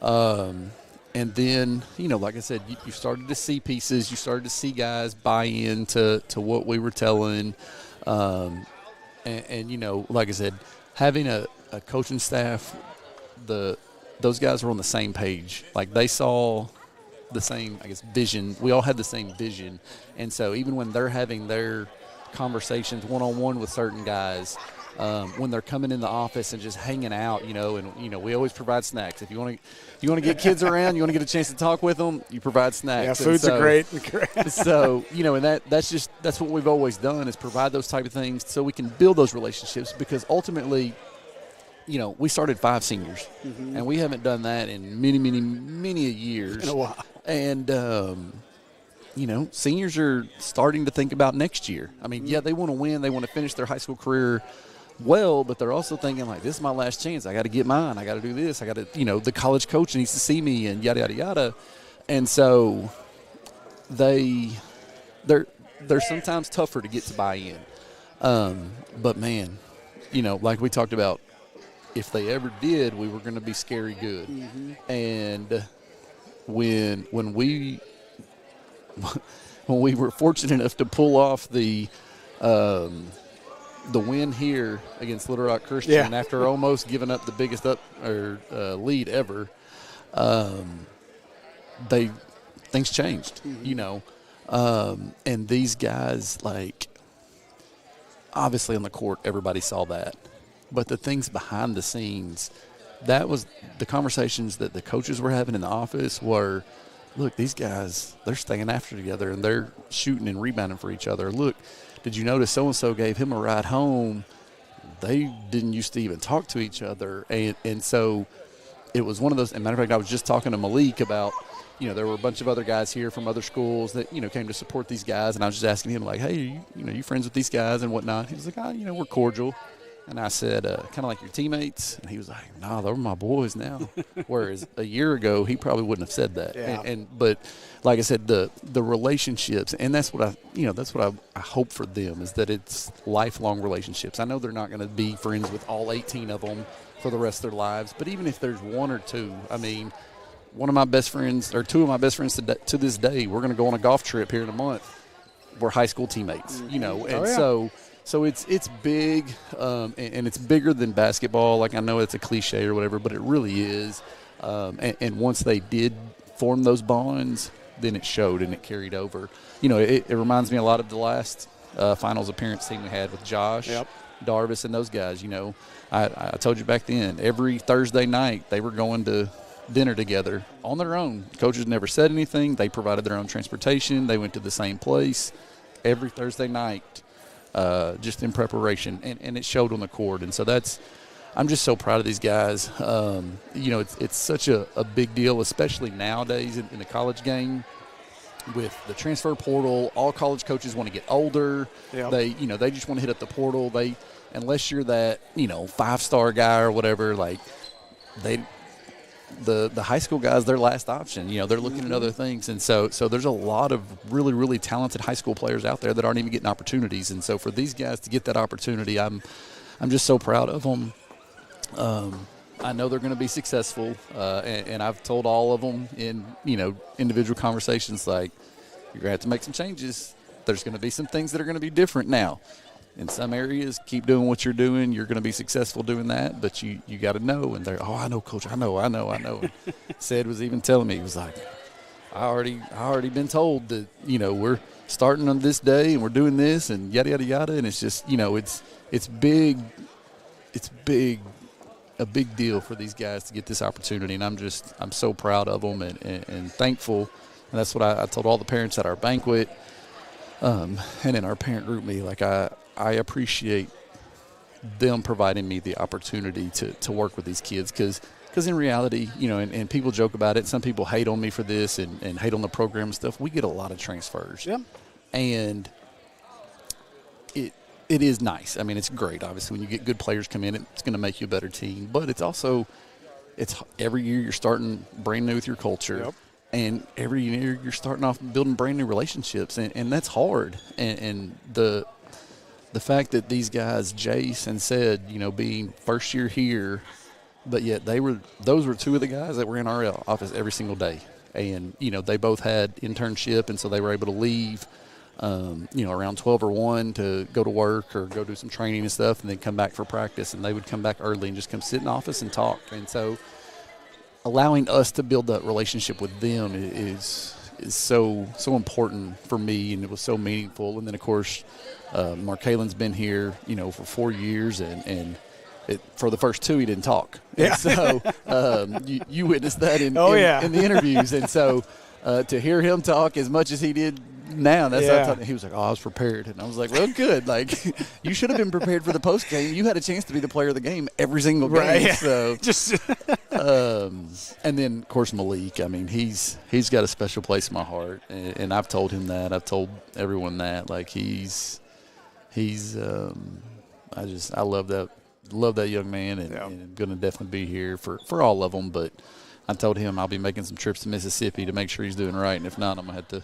And then, like I said, you started to see pieces. You started to see guys buy into what we were telling. And like I said, having a coaching staff, those guys were on the same page. Like they saw the same, vision. We all had the same vision. And so even when they're having their conversations one-on-one with certain guys, when they're coming in the office and just hanging out, we always provide snacks. If you want to get kids around, you want to get a chance to talk with them, you provide snacks. Yeah, food's great. So, and that's what we've always done is provide those type of things so we can build those relationships because ultimately, we started 5 seniors, and we haven't done that in many years. In a while. And, seniors are starting to think about next year. I mean, they want to win. They want to finish their high school career well, but they're also thinking, like, this is my last chance. I got to get mine. I got to do this. I got to, the college coach needs to see me and yada, yada, yada. And so they're sometimes tougher to get to buy in. But, man, like we talked about, if they ever did, we were going to be scary good. And when we were fortunate enough to pull off the win here against Little Rock Christian after almost giving up the biggest lead ever, things changed, and these guys, like, obviously on the court, everybody saw that. But the things behind the scenes, that was the conversations that the coaches were having in the office were, look, these guys, they're staying after together and they're shooting and rebounding for each other. Look, did you notice so-and-so gave him a ride home? They didn't used to even talk to each other. And so it was one of those, and matter of fact, I was just talking to Malik about, there were a bunch of other guys here from other schools that, came to support these guys. And I was just asking him, like, hey, you friends with these guys and whatnot? He was like, we're cordial. And I said, kind of like your teammates? And he was like, nah, they're my boys now. Whereas a year ago, he probably wouldn't have said that. Yeah. But like I said, the relationships, and that's what I hope for them, is that it's lifelong relationships. I know they're not going to be friends with all 18 of them for the rest of their lives. But even if there's one or two, I mean, one of my best friends, or two of my best friends to this day, we're going to go on a golf trip here in a month. We're high school teammates, and So it's big, and it's bigger than basketball. Like, I know it's a cliche or whatever, but it really is. And once they did form those bonds, then it showed and it carried over. It reminds me a lot of the last finals appearance team we had with Josh, Darvis, and those guys. I told you back then, every Thursday night they were going to dinner together on their own. Coaches never said anything. They provided their own transportation. They went to the same place every Thursday night. Just in preparation, and it showed on the court. And so I'm just so proud of these guys. It's such a big deal, especially nowadays in the college game with the transfer portal. All college coaches want to get older. Yep. They just want to hit up the portal. Unless you're that, 5-star guy or whatever, like the high school guys, their last option. They're looking at other things. And so there's a lot of really, really talented high school players out there that aren't even getting opportunities. And so for these guys to get that opportunity, I'm just so proud of them. I know they're going to be successful. And I've told all of them in, individual conversations, like, you're going to have to make some changes. There's going to be some things that are going to be different now. In some areas, keep doing what you're doing. You're going to be successful doing that, but you got to know. And they're, I know, Coach. I know. And Sid was even telling me, he was like, I already been told that, we're starting on this day and we're doing this and yada, yada, yada. And it's just, it's big. It's a big deal for these guys to get this opportunity. And I'm so proud of them and thankful. And that's what I told all the parents at our banquet. And in our parent group meeting, like, I appreciate them providing me the opportunity to work with these kids because in reality, and people joke about it. Some people hate on me for this and hate on the program and stuff. We get a lot of transfers. Yeah. And it is nice. I mean, it's great. Obviously, when you get good players come in, it's going to make you a better team. But it's also every year you're starting brand new with your culture. Yep. And every year you're starting off building brand new relationships, and that's hard. And the fact that these guys, Jace and Said, being first year here, but yet those were two of the guys that were in our office every single day. And, they both had internship, and so they were able to leave, around 12 or 1 to go to work or go do some training and stuff, and then come back for practice. And they would come back early and just come sit in the office and talk. And so allowing us to build that relationship with them is so important for me, and it was so meaningful. And then, of course, Markalon's been here, for 4 years, and for the first 2 he didn't talk. Yeah. And so you witnessed that in the interviews. And so to hear him talk as much as he did now, that's what I thought. He was like, I was prepared. And I was like, well, good. Like, you should have been prepared for the post game. You had a chance to be the player of the game every single game. Right, yeah. So Just and then, of course, Malik. I mean, he's got a special place in my heart, and I've told him that. I've told everyone that. Like, I love that young man, and going to definitely be here for all of them. But I told him I'll be making some trips to Mississippi to make sure he's doing right, and if not, I'm going to have to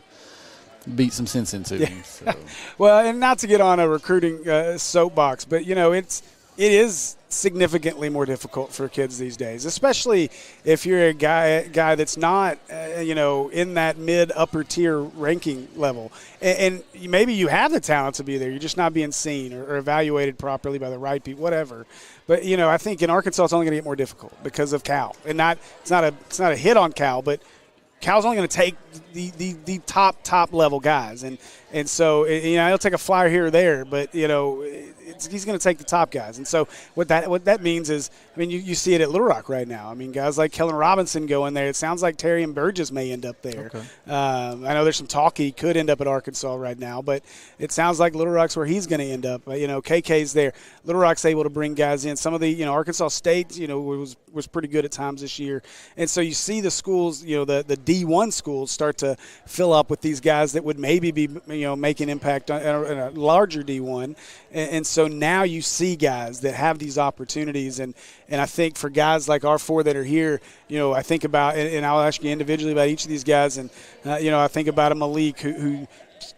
beat some sense into him. So. Well, and not to get on a recruiting soapbox, but, it is significantly more difficult for kids these days, especially if you're a guy that's not, in that mid-upper tier ranking level. And maybe you have the talent to be there. You're just not being seen or evaluated properly by the right people, whatever. But, I think in Arkansas it's only going to get more difficult because of Cal. And it's not a hit on Cal, but Cal's only going to take the top level guys, and so he'll take a flyer here or there, but he's going to take the top guys. And so what that means is, I mean, you see it at Little Rock right now. I mean, guys like Kellen Robinson go in there. It sounds like Terry and Burgess may end up there. Okay. I know there's some talk he could end up at Arkansas right now, but it sounds like Little Rock's where he's going to end up. KK's there. Little Rock's able to bring guys in. Some of the Arkansas State was pretty good at times this year, and so you see the schools, the D1 schools start to fill up with these guys that would maybe be making impact in a larger D1, and so now you see guys that have these opportunities, and I think for guys like our 4 that are here, I think about, and I'll ask you individually about each of these guys, and I think about a Malik who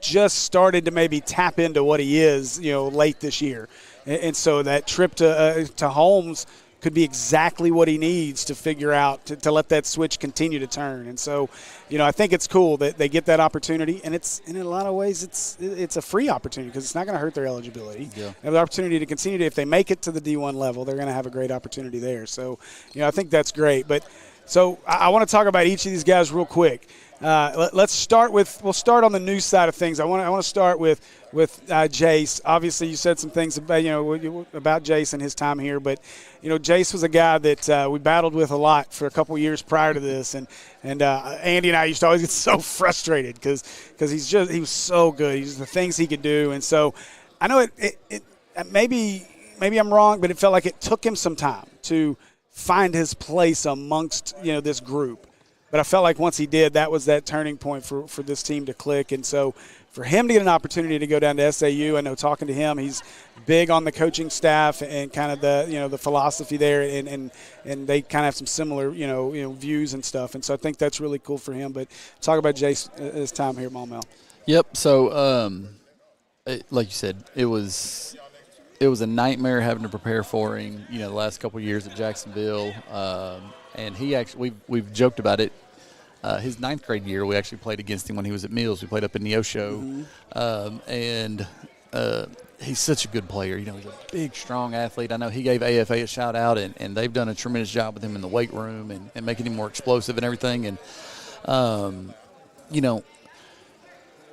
just started to maybe tap into what he is, late this year, and so that trip to Holmes could be exactly what he needs to figure out to let that switch continue to turn. And so, I think it's cool that they get that opportunity, and in a lot of ways it's a free opportunity because it's not going to hurt their eligibility. Yeah. They have the opportunity to continue to, if they make it to the D1 level, they're going to have a great opportunity there. So, I think that's great. But so I want to talk about each of these guys real quick. We'll start on the news side of things. I want to start with Jace. Obviously, you said some things about Jace and his time here, but Jace was a guy that we battled with a lot for a couple years prior to this, and Andy and I used to always get so frustrated because he was so good. He's the things he could do, and so I know it maybe I'm wrong, but it felt like it took him some time to find his place amongst this group. But I felt like once he did, that was that turning point for this team to click. And so for him to get an opportunity to go down to SAU, I know talking to him, he's big on the coaching staff and kind of the philosophy there, and they kind of have some similar views and stuff. And so I think that's really cool for him. But talk about Jace's time here at Maumelle. Yep. So like you said, it was a nightmare having to prepare for him. The last couple of years at Jacksonville. And he actually, we've joked about it. His 9th grade year, we actually played against him when he was at Mills. We played up in Neosho. And he's such a good player. He's a big, strong athlete. I know he gave AFA a shout-out, and they've done a tremendous job with him in the weight room and making him more explosive and everything. And,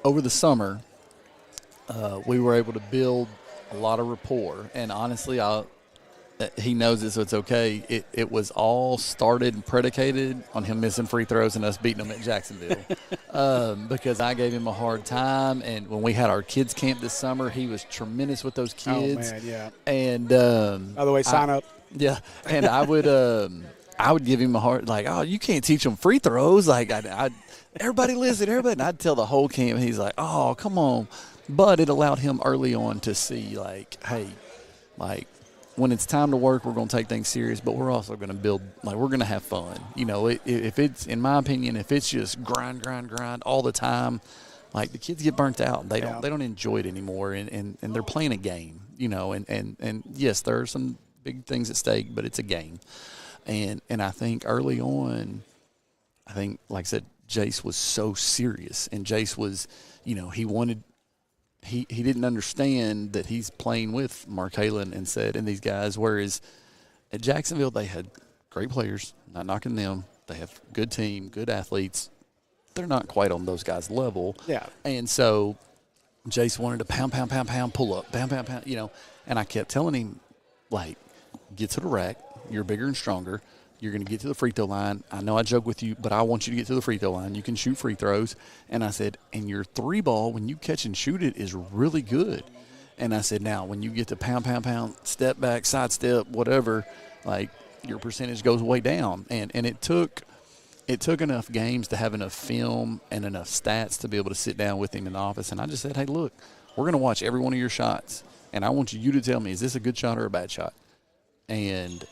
over the summer, we were able to build a lot of rapport. And honestly, he knows it, so it's okay. It was all started and predicated on him missing free throws and us beating him at Jacksonville because I gave him a hard time. And when we had our kids camp this summer, he was tremendous with those kids. Oh, man, yeah. And by the way, sign up. Yeah, and I would give him a hard, like, oh, you can't teach them free throws. Like, everybody listen, everybody. And I'd tell the whole camp, he's like, oh, come on. But it allowed him early on to see, like, hey, like, when it's time to work, we're going to take things serious, but we're also going to build, like, we're going to have fun. You know, if it's, in my opinion, if it's just grind all the time, like, the kids get burnt out. They don't enjoy it anymore, and they're playing a game, you know, and yes, there are some big things at stake, but it's a game. And I think early on, I think, like I said, Jace was so serious, and Jace was, you know, he didn't understand that he's playing with Markalon and these guys, whereas at Jacksonville they had great players, not knocking them. They have good team, good athletes. They're not quite on those guys' level. Yeah. And so Jace wanted to pound, pull up, pound, you know, and I kept telling him, like, get to the rack. You're bigger and stronger. You're going to get to the free throw line. I know I joke with you, but I want you to get to the free throw line. You can shoot free throws. And I said, and your three ball, when you catch and shoot it, is really good. And I said, now, when you get to pound, step back, side step, whatever, like, your percentage goes way down. And it took enough games to have enough film and enough stats to be able to sit down with him in the office. And I just said, hey, look, we're going to watch every one of your shots. And I want you to tell me, is this a good shot or a bad shot? And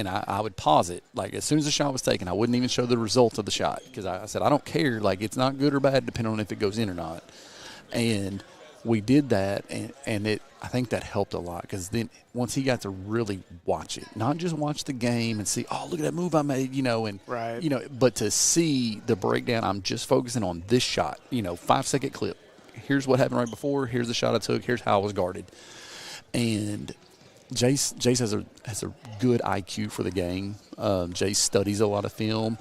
I would pause it. Like, as soon as the shot was taken, I wouldn't even show the results of the shot because I said, I don't care. Like, it's not good or bad depending on if it goes in or not. And we did that, and I think that helped a lot because then once he got to really watch it, not just watch the game and see, oh, look at that move I made, you know, and right. you know, but to see the breakdown. I'm just focusing on this shot, you know, 5-second clip. Here's what happened right before. Here's the shot I took. Here's how I was guarded. And Jace has a good IQ for the game. Jace studies a lot of film.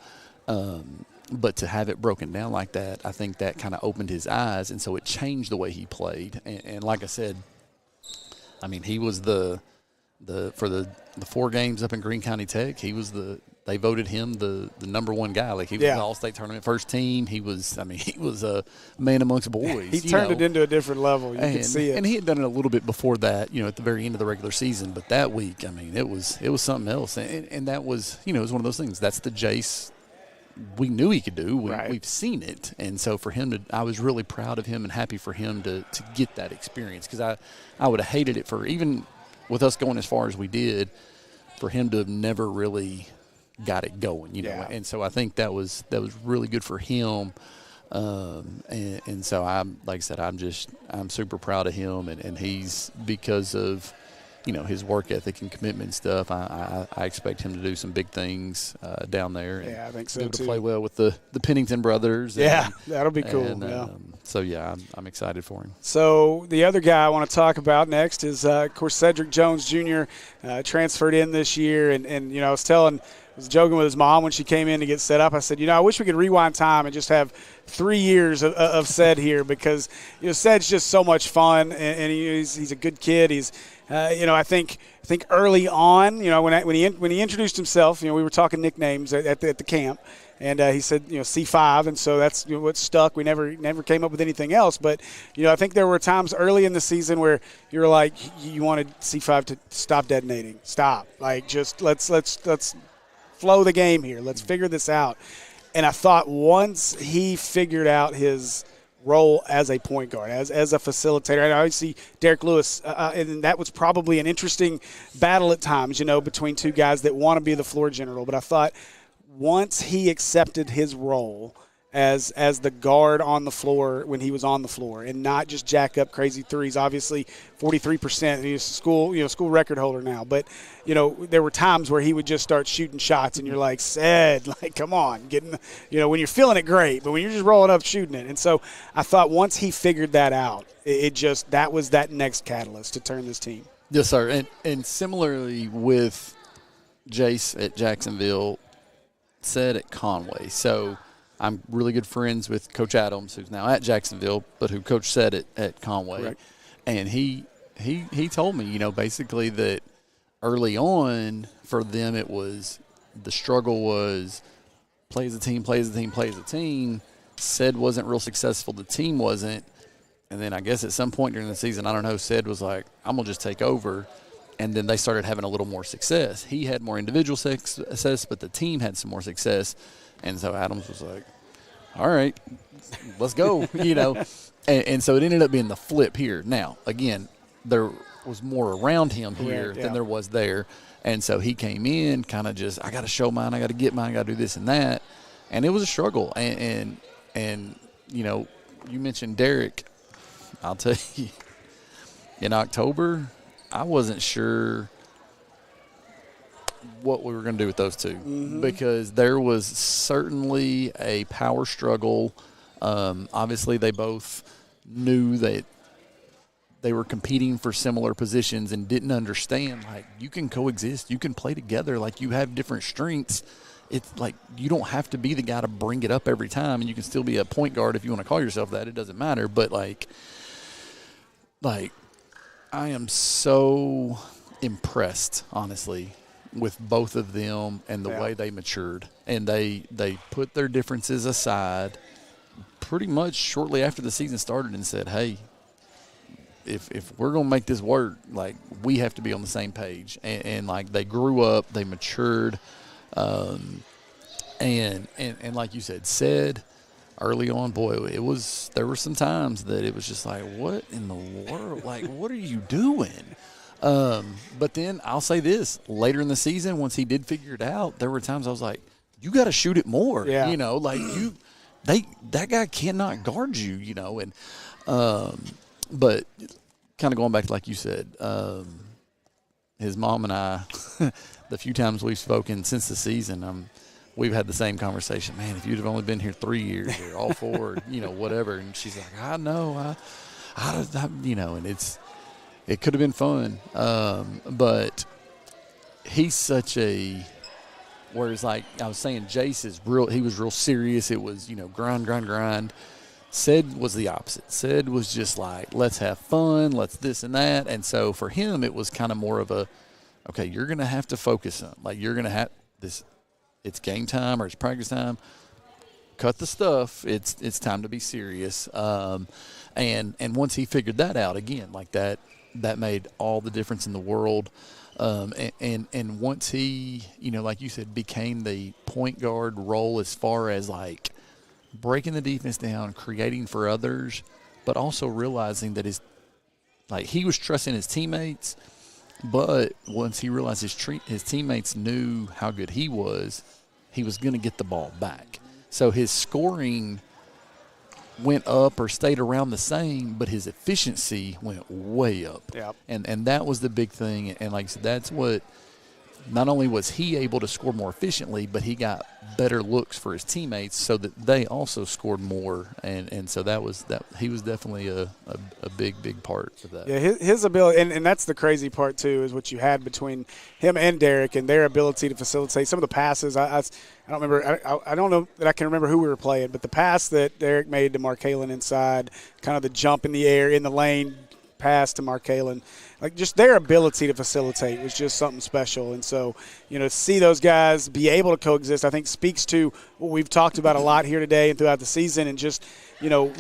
But to have it broken down like that, I think that kind of opened his eyes, and so it changed the way he played. And like I said, I mean, he was for the 4 games up in Greene County Tech, they voted him the number one guy. Like, he was the All-State Tournament first team. He was a man amongst boys. He turned it into a different level. You could see it. And he had done it a little bit before that, you know, at the very end of the regular season. But that week, I mean, it was something else. And that was, you know, it was one of those things. That's the Jace we knew he could do. We've seen it. And so for him I was really proud of him and happy for him to get that experience, because I would have hated it for, even with us going as far as we did, for him to have never really got it going, you know. Yeah. And so I think that was really good for him. And so like I said, I'm super proud of him, and he's, because of, you know, his work ethic and commitment and stuff, I expect him to do some big things down there. Yeah, I think so, be able too. to play well with the Pennington brothers. That'll be cool. So, I'm excited for him. So the other guy I want to talk about next is, of course, Cedric Jones Jr. Transferred in this year. And you know, I was joking with his mom when she came in to get set up. I said, you know, I wish we could rewind time and just have 3 years of Ced here, because, you know, Ced's just so much fun, and he's a good kid. He's you know, I think early on, you know, when he introduced himself, you know, we were talking nicknames at the camp, and he said, you know, C5, and so that's, you know, what stuck. We never came up with anything else. But, you know, I think there were times early in the season where you were like, you wanted C5 to stop detonating, like, just let's flow the game here. Let's figure this out. And I thought once he figured out his role as a point guard, as a facilitator. And I always see Derek Lewis, and that was probably an interesting battle at times, you know, between two guys that want to be the floor general. But I thought once he accepted his role as the guard on the floor when he was on the floor, and not just jack up crazy threes. Obviously, 43%. He's school record holder now. But, you know, there were times where he would just start shooting shots, and you're like, Ced, like, come on, you know, when you're feeling it, great, but when you're just rolling up shooting it. And so I thought once he figured that out, that was that next catalyst to turn this team. Yes, sir. And similarly with Jace at Jacksonville, Ced at Conway. So I'm really good friends with Coach Adams, who's now at Jacksonville, but who Coach Ced at Conway. Correct. And he told me, you know, basically that early on for them it was, the struggle was play as a team. Ced wasn't real successful. The team wasn't. And then I guess at some point during the season, I don't know, Ced was like, I'm going to just take over. And then they started having a little more success. He had more individual success, but the team had some more success. And so Adams was like, all right, let's go, And so it ended up being the flip here. Now, again, there was more around him here than there was there. And so he came in kind of just, I got to show mine, I got to get mine, I got to do this and that. And it was a struggle. And you mentioned Derek. I'll tell you, in October, I wasn't sure what we were going to do with those two because there was certainly a power struggle. Obviously, they both knew that they were competing for similar positions and didn't understand, like, you can coexist. You can play together. Like, you have different strengths. It's like you don't have to be the guy to bring it up every time, and you can still be a point guard if you want to call yourself that. It doesn't matter. But, like I am so impressed, honestly, with both of them and the way they matured. And they put their differences aside pretty much shortly after the season started and said, hey, if we're going to make this work, like, we have to be on the same page. And like, they grew up, they matured. And like you said early on, boy, there were some times that it was just like, what in the world? Like, what are you doing? But then I'll say this, later in the season, once he did figure it out, there were times I was like, you got to shoot it more, that guy cannot guard you, and, but kind of going back to, like you said, his mom and I, the few times we've spoken since the season, we've had the same conversation. Man, if you'd have only been here 3 years or all 4, whatever. And she's like, I know, and it could have been fun. But he's such a, whereas, like I was saying, Jace he was real serious. It was, grind. Sid was the opposite. Sid was just like, let's have fun, let's this and that. And so for him, it was kind of more of a, okay, you're going to have to focus on, like, you're going to have this, it's game time or it's practice time. Cut the stuff. It's time to be serious. And once he figured that out, again, like that made all the difference in the world. And once he, like you said, became the point guard role as far as, like, breaking the defense down, creating for others, but also realizing that he was trusting his teammates. But once he realized his teammates knew how good he was going to get the ball back. So his scoring went up or stayed around the same, but his efficiency went way up. Yep. And that was the big thing. And like I said, that's what, not only was he able to score more efficiently, but he got better looks for his teammates so that they also scored more. And so he was definitely a big part of that. Yeah, his ability, and that's the crazy part too, is what you had between him and Derek and their ability to facilitate some of the passes. I don't remember. I don't know that I can remember who we were playing, but the pass that Derek made to Markalon inside, kind of the jump in the air in the lane pass to Markalon, like, just their ability to facilitate was just something special. And so, to see those guys be able to coexist, I think speaks to what we've talked about a lot here today and throughout the season, and just,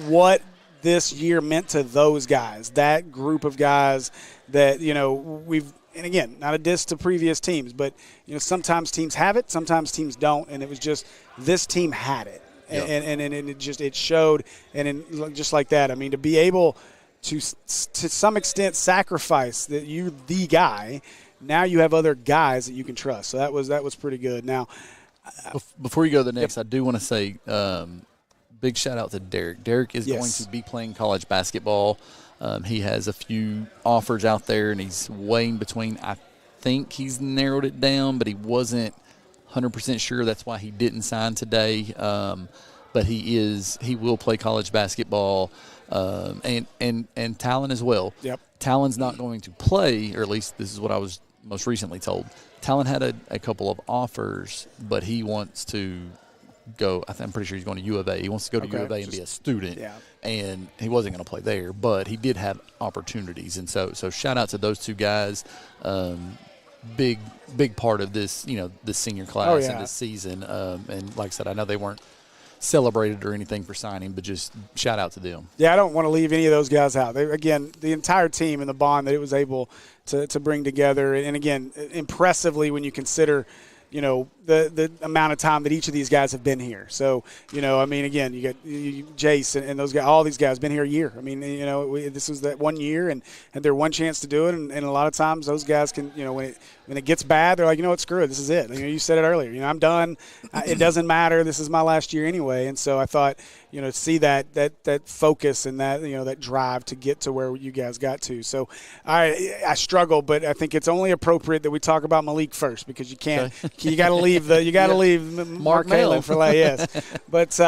what this year meant to those guys, that group of guys that, and again, not a diss to previous teams, but, sometimes teams have it, sometimes teams don't, and it was just this team had it. Yep. And it showed, and just like that, I mean, to be able to some extent sacrifice that you the guy, now you have other guys that you can trust. So that was pretty good. Now, before you go to the next, I do want to say big shout out to Derek. Derek is going to be playing college basketball. He has a few offers out there, and he's weighing between. I think he's narrowed it down, but he wasn't 100% sure. That's why he didn't sign today. But he will play college basketball. And Talon as well. Yep. Talon's not going to play, or at least this is what I was most recently told. Talon had a couple of offers, but he wants to go. I'm pretty sure he's going to U of A. He wants to go to U of A and be a student. Yeah. And he wasn't going to play there, but he did have opportunities. And so shout out to those two guys. Big part of this, this senior class and this season. And like I said, I know they weren't celebrated or anything for signing, but just shout out to them. Yeah, I don't want to leave any of those guys out. Again, the entire team and the bond that it was able to bring together, and again, impressively when you consider, the amount of time that each of these guys have been here. So, I mean, again, you got Jace and those guys, all these guys been here a year. I mean, this was that 1 year and they're one chance to do it. And a lot of times those guys can, when it gets bad, they're like, what, screw it. This is it. You said it earlier. I'm done. It doesn't matter. This is my last year anyway. And so I thought, see that focus and that, that drive to get to where you guys got to. So I struggle, but I think it's only appropriate that we talk about Malik first because you can't, you got to leave leave Markalon for last. Yes. But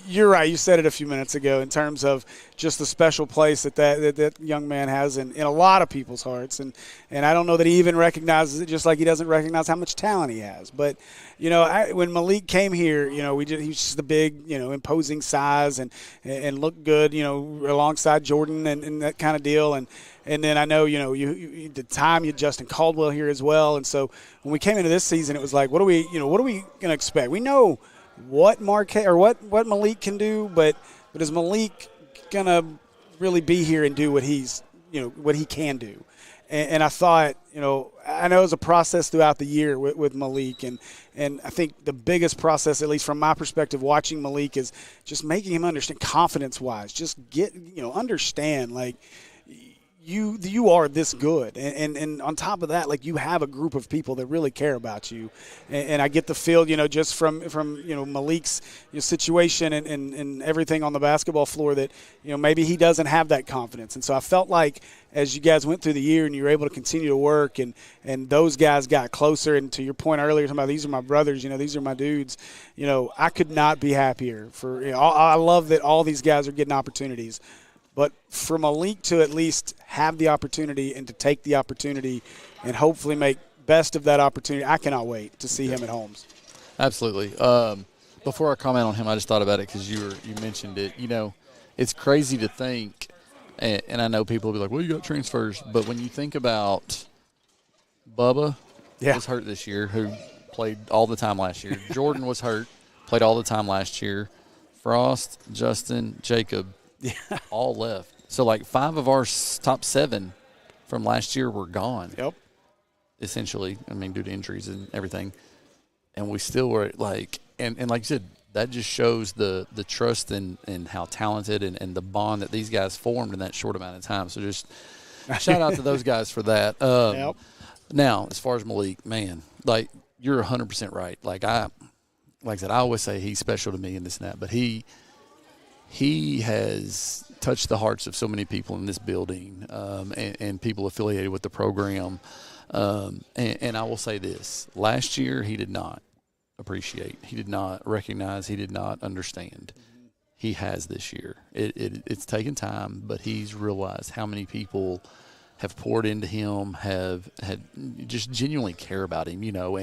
you're right. You said it a few minutes ago in terms of just the special place that young man has in a lot of people's hearts. And I don't know that he even recognizes it, just like he doesn't recognize how much talent he has. But, when Malik came here, he was just the big, imposing size and looked good, alongside Jordan and that kind of deal. And then I know, the time you had Justin Caldwell here as well. And so when we came into this season, it was like, what are we going to expect? We know what what Malik can do, but is Malik going to really be here and do what what he can do? And I thought, I know it was a process throughout the year with Malik. And I think the biggest process, at least from my perspective, watching Malik is just making him understand confidence-wise. Just understand, like, you are this good. And on top of that, like, you have a group of people that really care about you. And I get the feel, just from Malik's situation and everything on the basketball floor that, maybe he doesn't have that confidence. And so I felt like as you guys went through the year and you were able to continue to work and those guys got closer, and to your point earlier, talking about these are my brothers, these are my dudes, I could not be happier for, I love that all these guys are getting opportunities. But for Malik to at least have the opportunity and to take the opportunity and hopefully make best of that opportunity, I cannot wait to see him at Holmes. Absolutely. Before I comment on him, I just thought about it because you mentioned it. It's crazy to think, and I know people will be like, well, you got transfers. But when you think about Bubba was hurt this year, who played all the time last year. Jordan was hurt, played all the time last year. Frost, Justin, Jacob. All left. So, like, 5 of our top 7 from last year were gone. Yep. Essentially, I mean, due to injuries and everything. And we still were, like, and like you said, that just shows the trust and how talented and the bond that these guys formed in that short amount of time. So, just shout out to those guys for that. Yep. Now, as far as Malik, man, like, you're 100% right. Like I said, I always say he's special to me and this and that, but he has touched the hearts of so many people in this building and people affiliated with the program. And I will say this. Last year, he did not appreciate. He did not recognize. He did not understand. He has this year. It's taken time, but he's realized how many people have poured into him, had just genuinely care about him,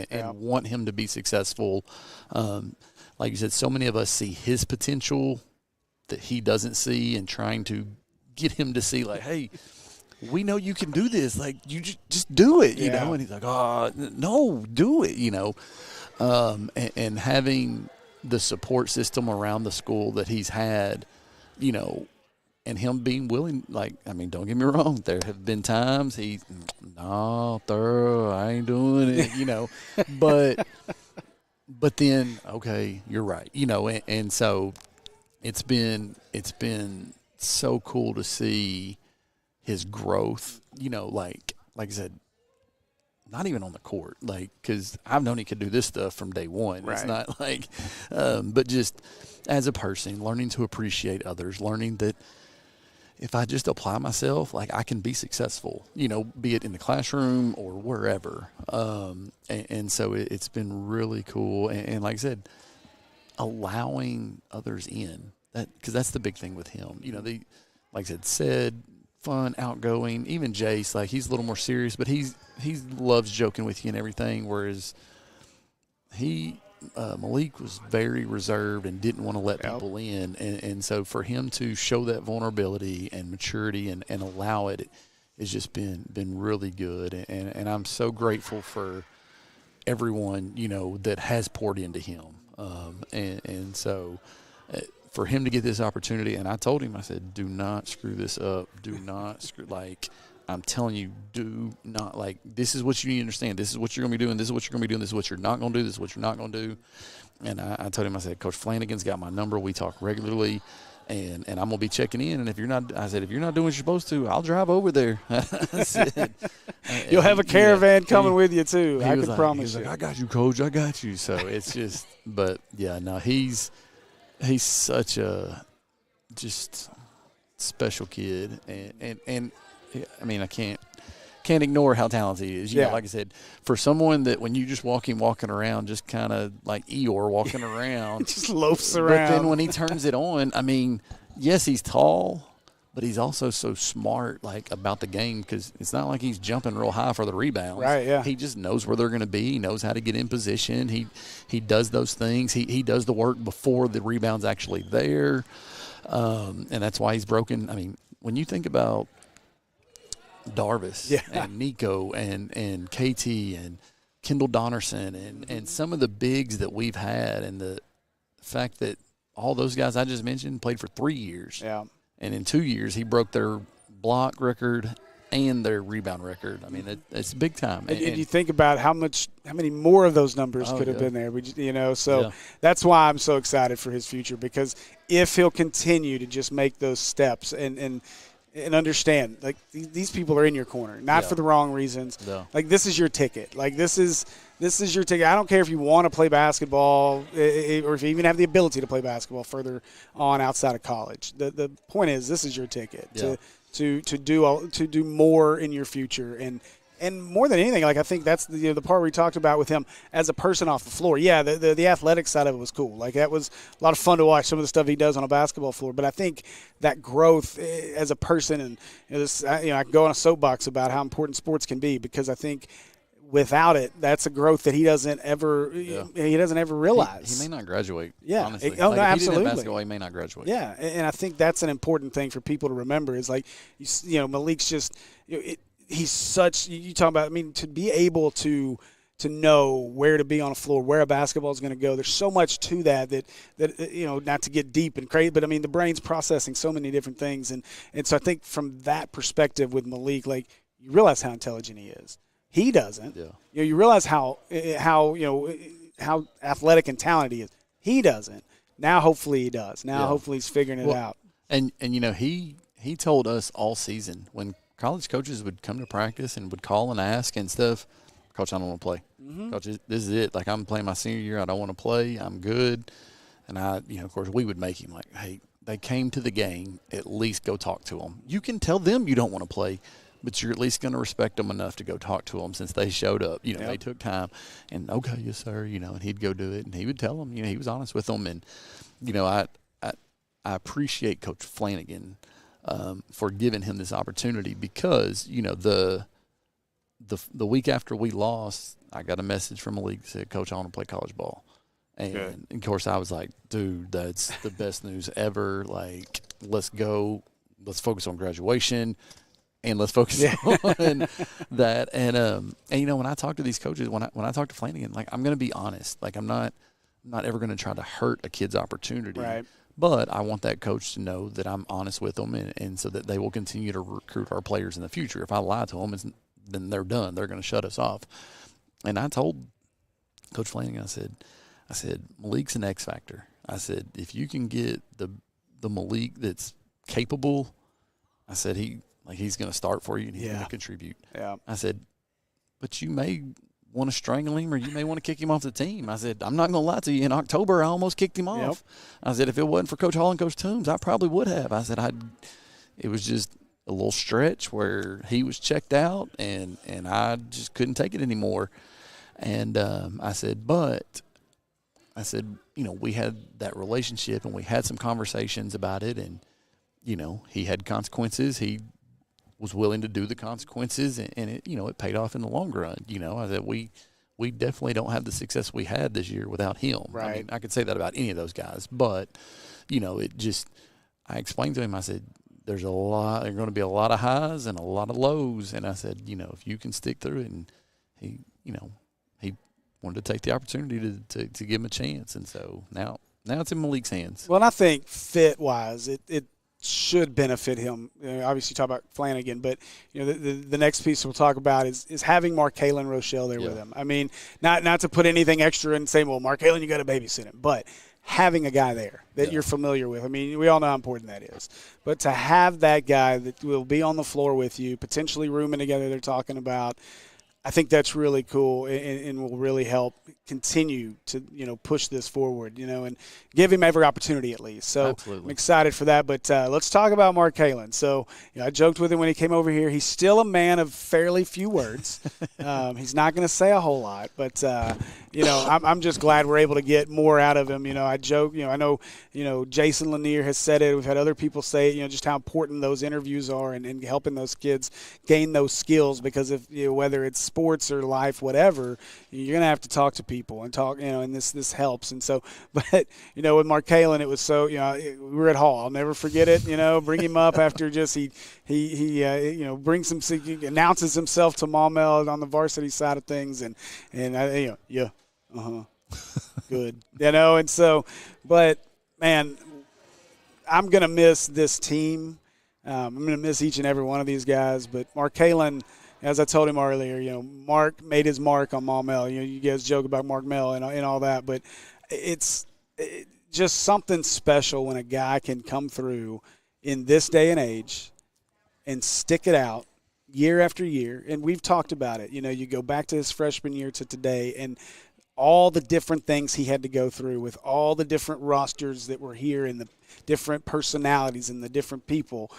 and want him to be successful. Like you said, so many of us see his potential that he doesn't see, and trying to get him to see, like, hey, we know you can do this. Like, you just do it, you know. And he's like, oh, no, do it, and having the support system around the school that he's had, and him being willing, like, I mean, don't get me wrong, there have been times I ain't doing it, but then, okay, you're right, and so it's been so cool to see his growth, like I said, not even on the court, like, because I've known he could do this stuff from day one. Right. It's not like, but just as a person, learning to appreciate others, learning that if I just apply myself, like, I can be successful, be it in the classroom or wherever. And so it's been really cool. And like I said, allowing others in, because that's the big thing with him. Like I said, fun, outgoing. Even Jace, like, he's a little more serious, but he loves joking with you and everything. Whereas Malik was very reserved and didn't want to let people in, and so for him to show that vulnerability and maturity and allow it has just been really good. And I'm so grateful for everyone that has poured into him. And so for him to get this opportunity, and I told him, I said, do not screw this up. Do not screw, like, I'm telling you, do not, like, this is what you need to understand. This is what you're going to be doing. This is what you're going to be doing. This is what you're not going to do. This is what you're not going to do. And I told him, I said, Coach Flanagan's got my number. We talk regularly. And I'm going to be checking in. And if you're not, I said, if you're not doing what you're supposed to, I'll drive over there. I said, You'll have a caravan coming with you, too. I can promise you. Like, I got you, Coach. I got you. So it's just, but, yeah, no, he's such a just special kid. And I mean, I can't ignore how talented he is. You know, like I said, for someone that when you just walking around, just kind of like Eeyore walking around. Just loafs around. But then when he turns it on, I mean, yes, he's tall, but he's also so smart, like, about the game, because it's not like he's jumping real high for the rebounds. Right, yeah. He just knows where they're going to be. He knows how to get in position. He does those things. He does the work before the rebound's actually there. And that's why he's broken. I mean, when you think about Darvis and Nico and KT and Kendall Donnerson and some of the bigs that we've had, and the fact that all those guys I just mentioned played for 3 years. Yeah. And in 2 years, he broke their block record and their rebound record. I mean, it's big time. And you think about how many more of those numbers could have been there. That's why I'm so excited for his future, because if he'll continue to just make those steps and understand, like, these people are in your corner, not for the wrong reasons. No. Like, this is your ticket. Like, this is your ticket. I don't care if you want to play basketball or if you even have the ability to play basketball further on outside of college. The point is, this is your ticket to do more in your future. And more than anything, like, I think that's the part we talked about with him as a person off the floor. Yeah, the athletic side of it was cool. Like, that was a lot of fun to watch, some of the stuff he does on a basketball floor. But I think that growth as a person, and I can go on a soapbox about how important sports can be, because I think without it, that's a growth that he doesn't ever realize. He may not graduate. Yeah. Honestly. No, if absolutely. he didn't have basketball, he may not graduate. Yeah, and I think that's an important thing for people to remember, is like, Malik's just he's such, you talk about, I mean, to be able to know where to be on a floor, where a basketball is going to go. There's so much to that not to get deep and crazy, but I mean, the brain's processing so many different things. And so I think from that perspective with Malik, like, you realize how intelligent he is. He doesn't. Yeah. You realize how athletic and talented he is. He doesn't. Now, hopefully he does. Now, hopefully he's figuring it out. And he told us all season, when college coaches would come to practice and would call and ask and stuff, Coach, I don't want to play. Mm-hmm. Coach, this is it. Like, I'm playing my senior year. I don't want to play. I'm good. And of course, we would make him like, hey, they came to the game. At least go talk to them. You can tell them you don't want to play, but you're at least going to respect them enough to go talk to them since they showed up. They took time. And, okay, yes, sir, and he'd go do it. And he would tell them, he was honest with them. And, I appreciate Coach Flanagan for giving him this opportunity, because, the week after we lost, I got a message from Malik that said, Coach, I want to play college ball. And, of course, I was like, dude, that's the best news ever. Like, let's go. Let's focus on graduation. And let's focus on that. And when I talk to these coaches, when I talk to Flanagan, like, I'm going to be honest. Like, I'm not ever going to try to hurt a kid's opportunity. Right. But I want that coach to know that I'm honest with them, and so that they will continue to recruit our players in the future. If I lie to them, then they're done. They're going to shut us off. And I told Coach Flanagan, I said, Malik's an X factor. I said, if you can get the Malik that's capable, I said, he's going to start for you and he's going to contribute. Yeah. I said, but you may want to strangle him, or you may want to kick him off the team. I said, I'm not going to lie to you. In October, I almost kicked him off. Yep. I said, if it wasn't for Coach Hall and Coach Toombs, I probably would have. I said, it was just a little stretch where he was checked out, and I just couldn't take it anymore. And I said, we had that relationship, and we had some conversations about it, and, he had consequences. He was willing to do the consequences, and it paid off in the long run. I said, we definitely don't have the success we had this year without him. Right. I mean, I could say that about any of those guys, but, I explained to him, I said, there's going to be a lot of highs and a lot of lows. And I said, if you can stick through it, and he wanted to take the opportunity to give him a chance. And so now it's in Malik's hands. Well, and I think fit-wise, should benefit him. Obviously, you talk about Flanagan, but the next piece we'll talk about is having Markalon and Rochell there with him. I mean, not to put anything extra and say, well, Markalon, you got to babysit him, but having a guy there that you're familiar with. I mean, we all know how important that is. But to have that guy that will be on the floor with you, potentially rooming together, they're talking about, I think that's really cool and will really help continue to, push this forward, and give him every opportunity at least. So Absolutely. I'm excited for that. But let's talk about Markalon. So I joked with him when he came over here. He's still a man of fairly few words. He's not going to say a whole lot. But, I'm just glad we're able to get more out of him. I joke, I know, Jason Lanier has said it. We've had other people say, just how important those interviews are and helping those kids gain those skills, because if whether it's sports or life, whatever, you're going to have to talk to people and talk, and this helps. And so, but, with Markalon, it was so, we were at Hall. I'll never forget it, bring him up after just he brings some, announces himself to Maumelle on the varsity side of things. And good, and so, but man, I'm going to miss this team. I'm going to miss each and every one of these guys, but Markalon, as I told him earlier, Mark made his mark on Maumelle. You guys joke about Mark Mell and all that, but it's just something special when a guy can come through in this day and age and stick it out year after year. And we've talked about it. You go back to his freshman year to today and all the different things he had to go through with all the different rosters that were here and the different personalities and the different people.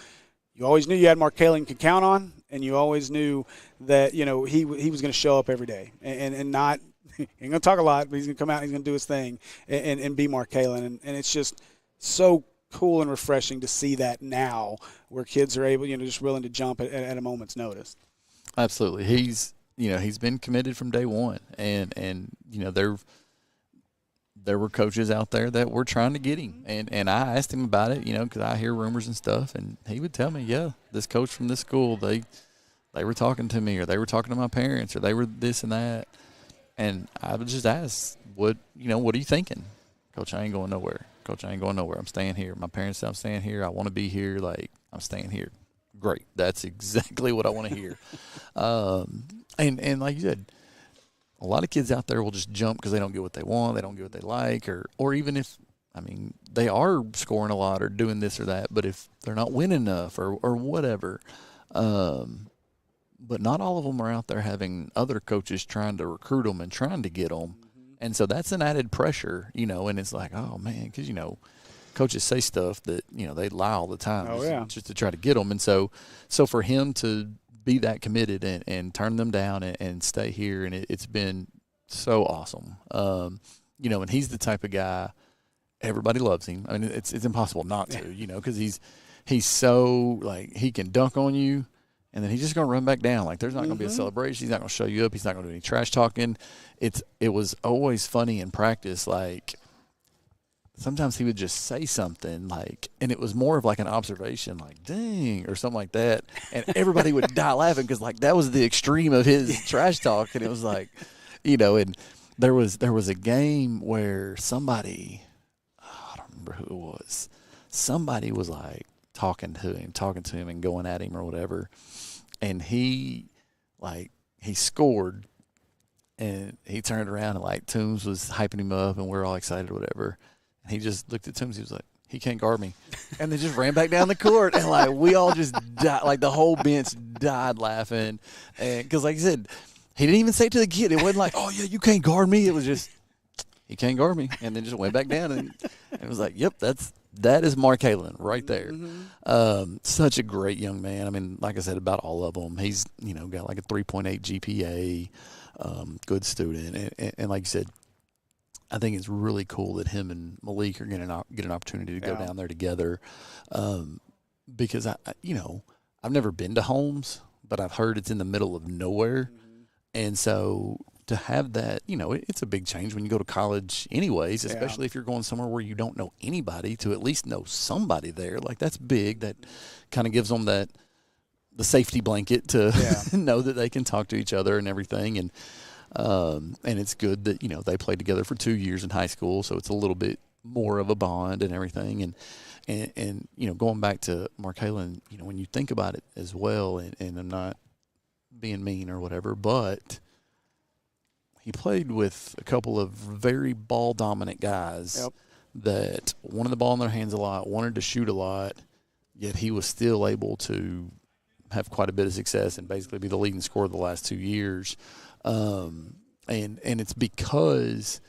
You always knew you had Markalon you could count on, and you always knew that, he was going to show up every day and not – he ain't going to talk a lot, but he's going to come out and he's going to do his thing and be Markalon. And it's just so cool and refreshing to see that now where kids are able, just willing to jump at a moment's notice. Absolutely. He's been committed from day one. And there were coaches out there that were trying to get him. And I asked him about it, because I hear rumors and stuff. And he would tell me, this coach from this school, they were talking to me, or they were talking to my parents, or they were this and that. And I would just ask, what are you thinking? Coach, I ain't going nowhere. Coach, I ain't going nowhere. I'm staying here. My parents say I'm staying here. I want to be here. I'm staying here. Great. That's exactly what I want to hear. And like you said, a lot of kids out there will just jump because they don't get what they want, they don't get what they like, or even if, they are scoring a lot or doing this or that, but if they're not winning enough or whatever. But not all of them are out there having other coaches trying to recruit them and trying to get them. Mm-hmm. And so that's an added pressure, and it's like, oh, man, because, coaches say stuff that, they lie all the time just to try to get them. And so for him to be that committed and turn them down and stay here, and it's been so awesome. And he's the type of guy, everybody loves him. It's impossible not to, because he's so, he can dunk on you, and then he's just going to run back down. There's not going to be a celebration. He's not going to show you up. He's not going to do any trash talking. It was always funny in practice, sometimes he would just say something and it was more of an observation, dang, or something like that. And everybody would die laughing because that was the extreme of his trash talk. And it was and there was a game where somebody, I don't remember who it was. Somebody was talking to him and going at him or whatever. And he scored and he turned around and Toombs was hyping him up and we're all excited or whatever. And he just looked at Toombs. He was like, he can't guard me. And they just ran back down the court. And, we all just died. The whole bench died laughing. And because, like I said, he didn't even say it to the kid. It wasn't like, oh, yeah, you can't guard me. It was just, he can't guard me. And then just went back down. And it was like, yep, that is Markalon right there. Mm-hmm. Such a great young man. Like I said, about all of them. He's, got a 3.8 GPA, good student. And like you said, I think it's really cool that him and Malik are going to get an opportunity to go down there together, because I've never been to Holmes, but I've heard it's in the middle of nowhere, and so to have that, it's a big change when you go to college, anyways, especially if you're going somewhere where you don't know anybody. To at least know somebody there, that's big. That kind of gives them the safety blanket to know that they can talk to each other and everything, and it's good that, they played together for 2 years in high school, so it's a little bit more of a bond and everything. And going back to Markalon, when you think about it as well, and I'm not being mean or whatever, but he played with a couple of very ball-dominant guys that wanted the ball in their hands a lot, wanted to shoot a lot, yet he was still able to have quite a bit of success and basically be the leading scorer the last 2 years. And it's because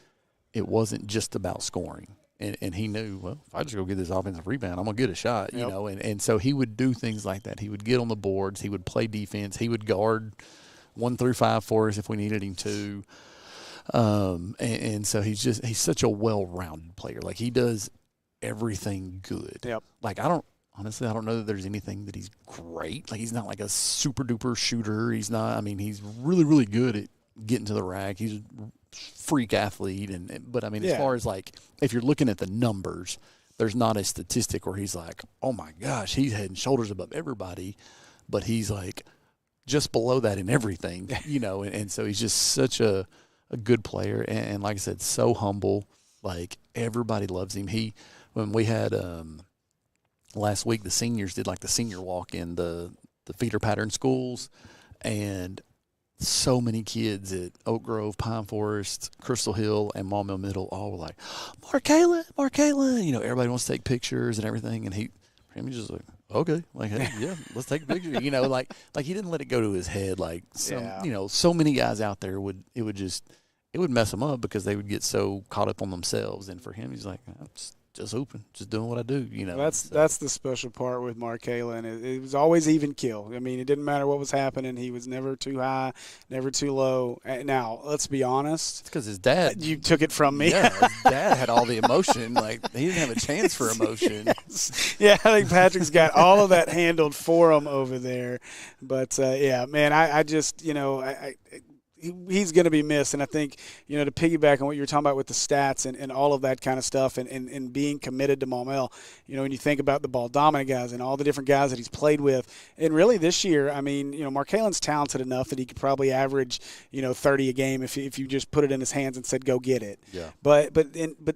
it wasn't just about scoring. And he knew, well, if I just go get this offensive rebound, I'm going to get a shot, And so he would do things like that. He would get on the boards. He would play defense. He would guard 1 through 5 for us if we needed him to. And so he's such a well-rounded player. Like, he does everything good. Yep. Like, I don't know that there's anything that he's great. Like, he's not like a super-duper shooter. He's really, really good at getting to the rack. He's a freak athlete. But as far as, like, if you're looking at the numbers, there's not a statistic where he's like, oh, my gosh, he's head and shoulders above everybody. But he's, like, just below that in everything, And so he's just such a good player. And like I said, so humble. Like, everybody loves him. When we had last week, the seniors did, like, the senior walk in the feeder pattern schools. And so many kids at Oak Grove, Pine Forest, Crystal Hill, and Maumelle Middle all were like, Markalon. Everybody wants to take pictures and everything. And he just like, okay, like, hey, yeah, let's take a picture. Like he didn't let it go to his head. Like so many guys out there it would mess them up because they would get so caught up on themselves. And for him, he's like, I'm just hooping, just doing what I do. That's the special part with Markalon. It was always even kill. It didn't matter what was happening. He was never too high, never too low. Now, let's be honest. It's because his dad. You took it from me. Yeah, his dad had all the emotion. Like, he didn't have a chance for emotion. Yes. Yeah, I think Patrick's got all of that handled for him over there. But, man, I just, he's going to be missed. And I think, to piggyback on what you were talking about with the stats and all of that kind of stuff and being committed to Maumelle, when you think about the ball dominant guys and all the different guys that he's played with. And really this year, Markalon's talented enough that he could probably average, 30 a game if you just put it in his hands and said, go get it. Yeah. But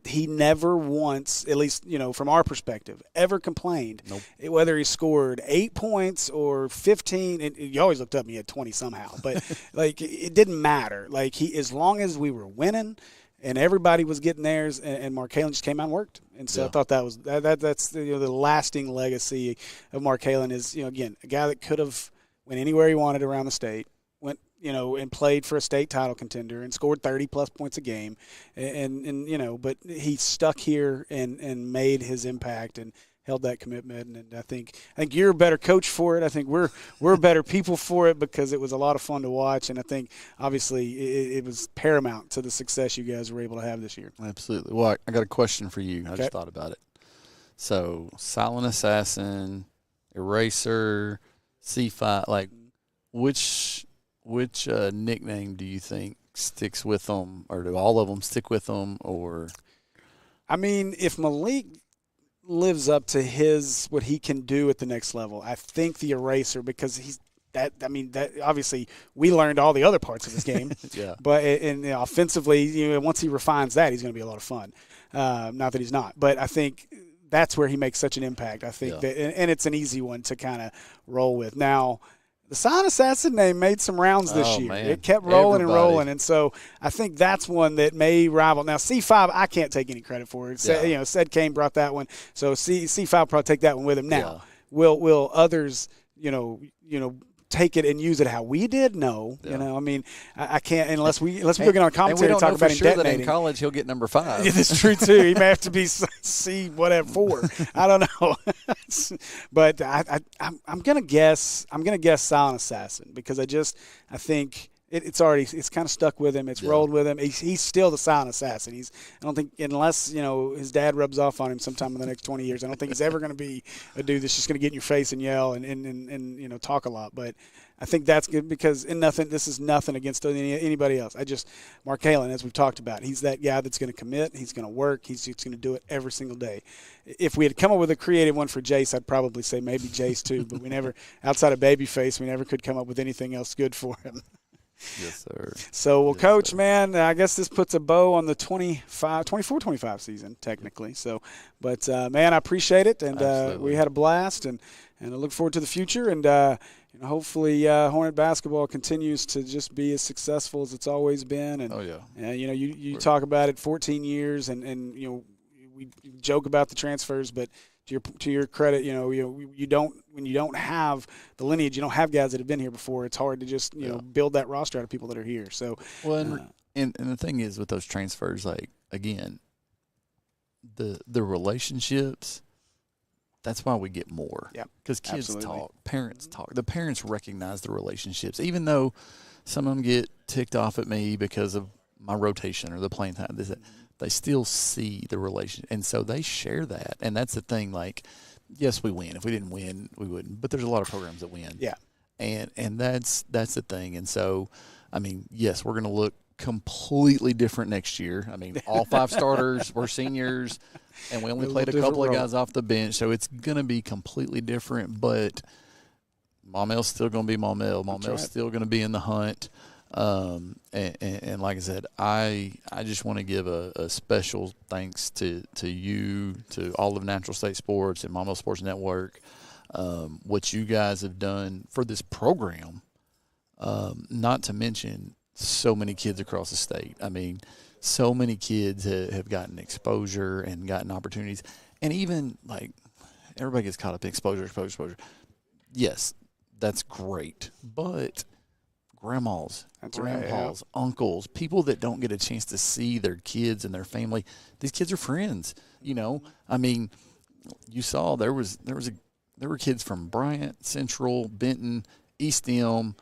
he never once, at least, from our perspective, ever complained. Nope. Whether he scored 8 points or 15, and you always looked up and he had 20 somehow. But, like, it didn't matter. Like, as long as we were winning and everybody was getting theirs, and Markalon just came out and worked. And so I thought that's the lasting legacy of Markalon is, again, a guy that could have went anywhere he wanted around the state, went, and played for a state title contender and scored 30-plus points a game. And but he stuck here and made his impact and held that commitment, and I think you're a better coach for it. I think we're better people for it because it was a lot of fun to watch, and I think obviously it was paramount to the success you guys were able to have this year. Absolutely. Well, I got a question for you. I just thought about it. So, Silent Assassin, Eraser, C5, like, which nickname do you think sticks with them, or do all of them stick with them, or? If Malik lives up to what he can do at the next level, I think the Eraser, because that obviously we learned all the other parts of his game. Yeah. But offensively, once he refines that, he's going to be a lot of fun. Not that he's not, but I think that's where he makes such an impact. I think that, and it's an easy one to kind of roll with. Now, the Silent Assassin name made some rounds this year. Man. It kept rolling and rolling, and so I think that's one that may rival. Now, C5, I can't take any credit for it. Said Kane brought that one, so C5 probably take that one with him. Now, will others, take it and use it how we did? No, I can't unless we go get on commentary and talk about him detonating. That in college he'll get number 5. Yeah, that's true too. He may have to be C whatever 4. I don't know, but I'm gonna guess Silent Assassin because I think it's kind of stuck with him. It's rolled with him. He's still the Silent Assassin. I don't think, unless his dad rubs off on him sometime in the next 20 years, I don't think he's ever going to be a dude that's just going to get in your face and yell and talk a lot. But I think that's good because this is nothing against anybody else. Markalon, as we've talked about, he's that guy that's going to commit. He's going to work. He's just going to do it every single day. If we had come up with a creative one for Jace, I'd probably say maybe Jace too. But we never, outside of Babyface, we never could come up with anything else good for him. Yes, sir. So, well, Yes, Coach, sir. man, I guess this puts a bow on the 24-25 season, technically. So, but, man, I appreciate it, and Absolutely. we had a blast, and I look forward to the future, and hopefully Hornet basketball continues to just be as successful as it's always been. And, Oh, yeah. You talk about it, 14 years, and we joke about the transfers, but to your credit, you don't, when you don't have the lineage, you don't have guys that have been here before. It's hard to just build that roster out of people that are here. So, Well, and the thing is with those transfers, like again, the relationships. That's why we get more. Yeah, because kids absolutely. talk, parents talk. The parents recognize the relationships, even though some of them get ticked off at me because of my rotation or the playing time. They still see the relation, and so they share that. And that's the thing. Like, yes, we win. If we didn't win, we wouldn't. But there's a lot of programs that win. Yeah, and that's the thing. And so, I mean, yes, we're going to look completely different next year. I mean, all 5 starters were seniors, and we only played a couple of guys off the bench, so it's going to be completely different. But Maumel's still going to be Maumelle. Maumel's still going to be in the hunt. And like I said, I just want to give a special thanks to you, to all of Natural State Sports and Maumelle Sports Network, what you guys have done for this program, not to mention so many kids across the state. I mean, so many kids have gotten exposure and gotten opportunities. And even, like, everybody gets caught up in exposure. Yes, that's great. But grandmas, grandpas, uncles, people that don't get a chance to see their kids and their family, these kids are friends. I mean, you saw there were kids from Bryant, Central, Benton, East Elm,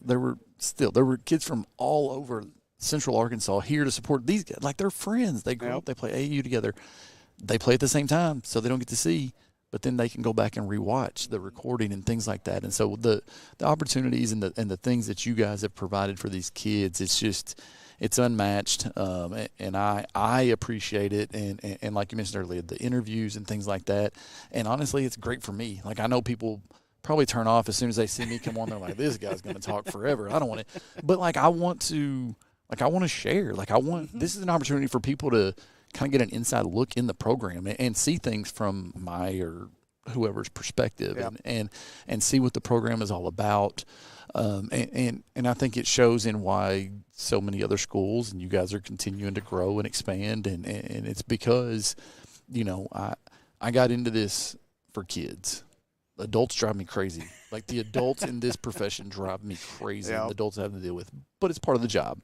there were kids from all over Central Arkansas here to support these guys. Like, they're friends. They grow up, they play AAU together. They play at the same time, so they don't get to see, but then they can go back and rewatch the recording and things like that. And so the opportunities and the things that you guys have provided for these kids, it's unmatched. And I appreciate it. And like you mentioned earlier, the interviews and things like that. And honestly, it's great for me. Like, I know people probably turn off as soon as they see me come on. They're like, this guy's going to talk forever. I don't want to, but I want to share. This is an opportunity for people to kind of get an inside look in the program and see things from my or whoever's perspective, and see what the program is all about. And I think it shows in why so many other schools and you guys are continuing to grow and expand. And it's because, I got into this for kids. Adults drive me crazy. Like, the adults in this profession drive me crazy. And the adults I have to deal with, but it's part of the job.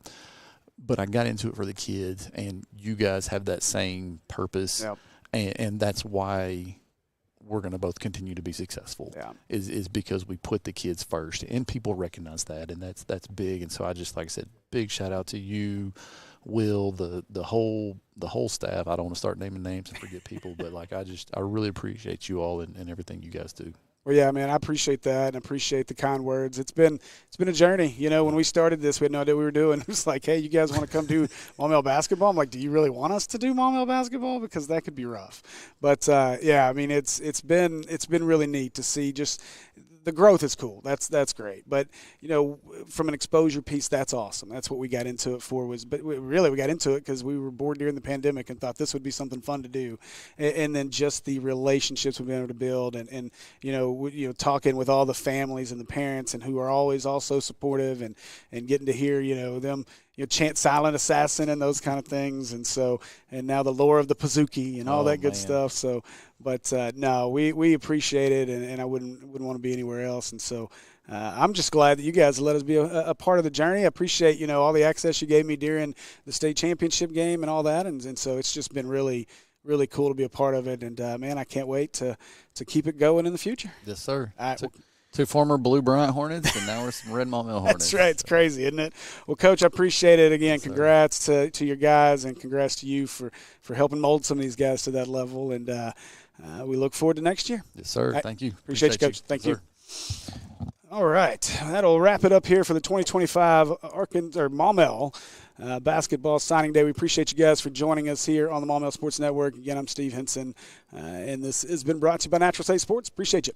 But I got into it for the kids, and you guys have that same purpose, and that's why we're going to both continue to be successful. Is because we put the kids first, and people recognize that, and that's big. And so I just, like I said, big shout out to you, Will, the whole staff. I don't want to start naming names and forget people, but I really appreciate you all and everything you guys do. Well, yeah, man, I appreciate that and appreciate the kind words. It's been a journey. When we started this, we had no idea what we were doing. It was like, hey, you guys want to come do Maumelle basketball? I'm like, do you really want us to do Maumelle basketball? Because that could be rough. But yeah, I mean, it's been really neat to see just the growth is cool. That's great. But, from an exposure piece, that's awesome. That's what we got into it for but we got into it because we were bored during the pandemic and thought this would be something fun to do. And then just the relationships we've been able to build and talking with all the families and the parents and who are always also supportive and getting to hear, them, chant Silent Assassin and those kind of things. And so, and now the lore of the Pazuki and all that good stuff. So, but no, we appreciate it, and I wouldn't want to be anywhere else. And so I'm just glad that you guys let us be a part of the journey. I appreciate, all the access you gave me during the state championship game and all that. And so it's just been really, really cool to be a part of it. And, man, I can't wait to keep it going in the future. Yes, sir. All right. Two former Blue Bryant Hornets, and now we're some Red Maumelle Hornets. That's right. It's crazy, isn't it? Well, Coach, I appreciate it. Again, congrats to your guys, and congrats to you for helping mold some of these guys to that level. And we look forward to next year. Yes, sir. Right. Thank you. Appreciate you, Coach. Thank you. Sir. All right. That'll wrap it up here for the 2025 Maumelle basketball signing day. We appreciate you guys for joining us here on the Maumelle Sports Network. Again, I'm Steve Henson, and this has been brought to you by Natural State Sports. Appreciate you.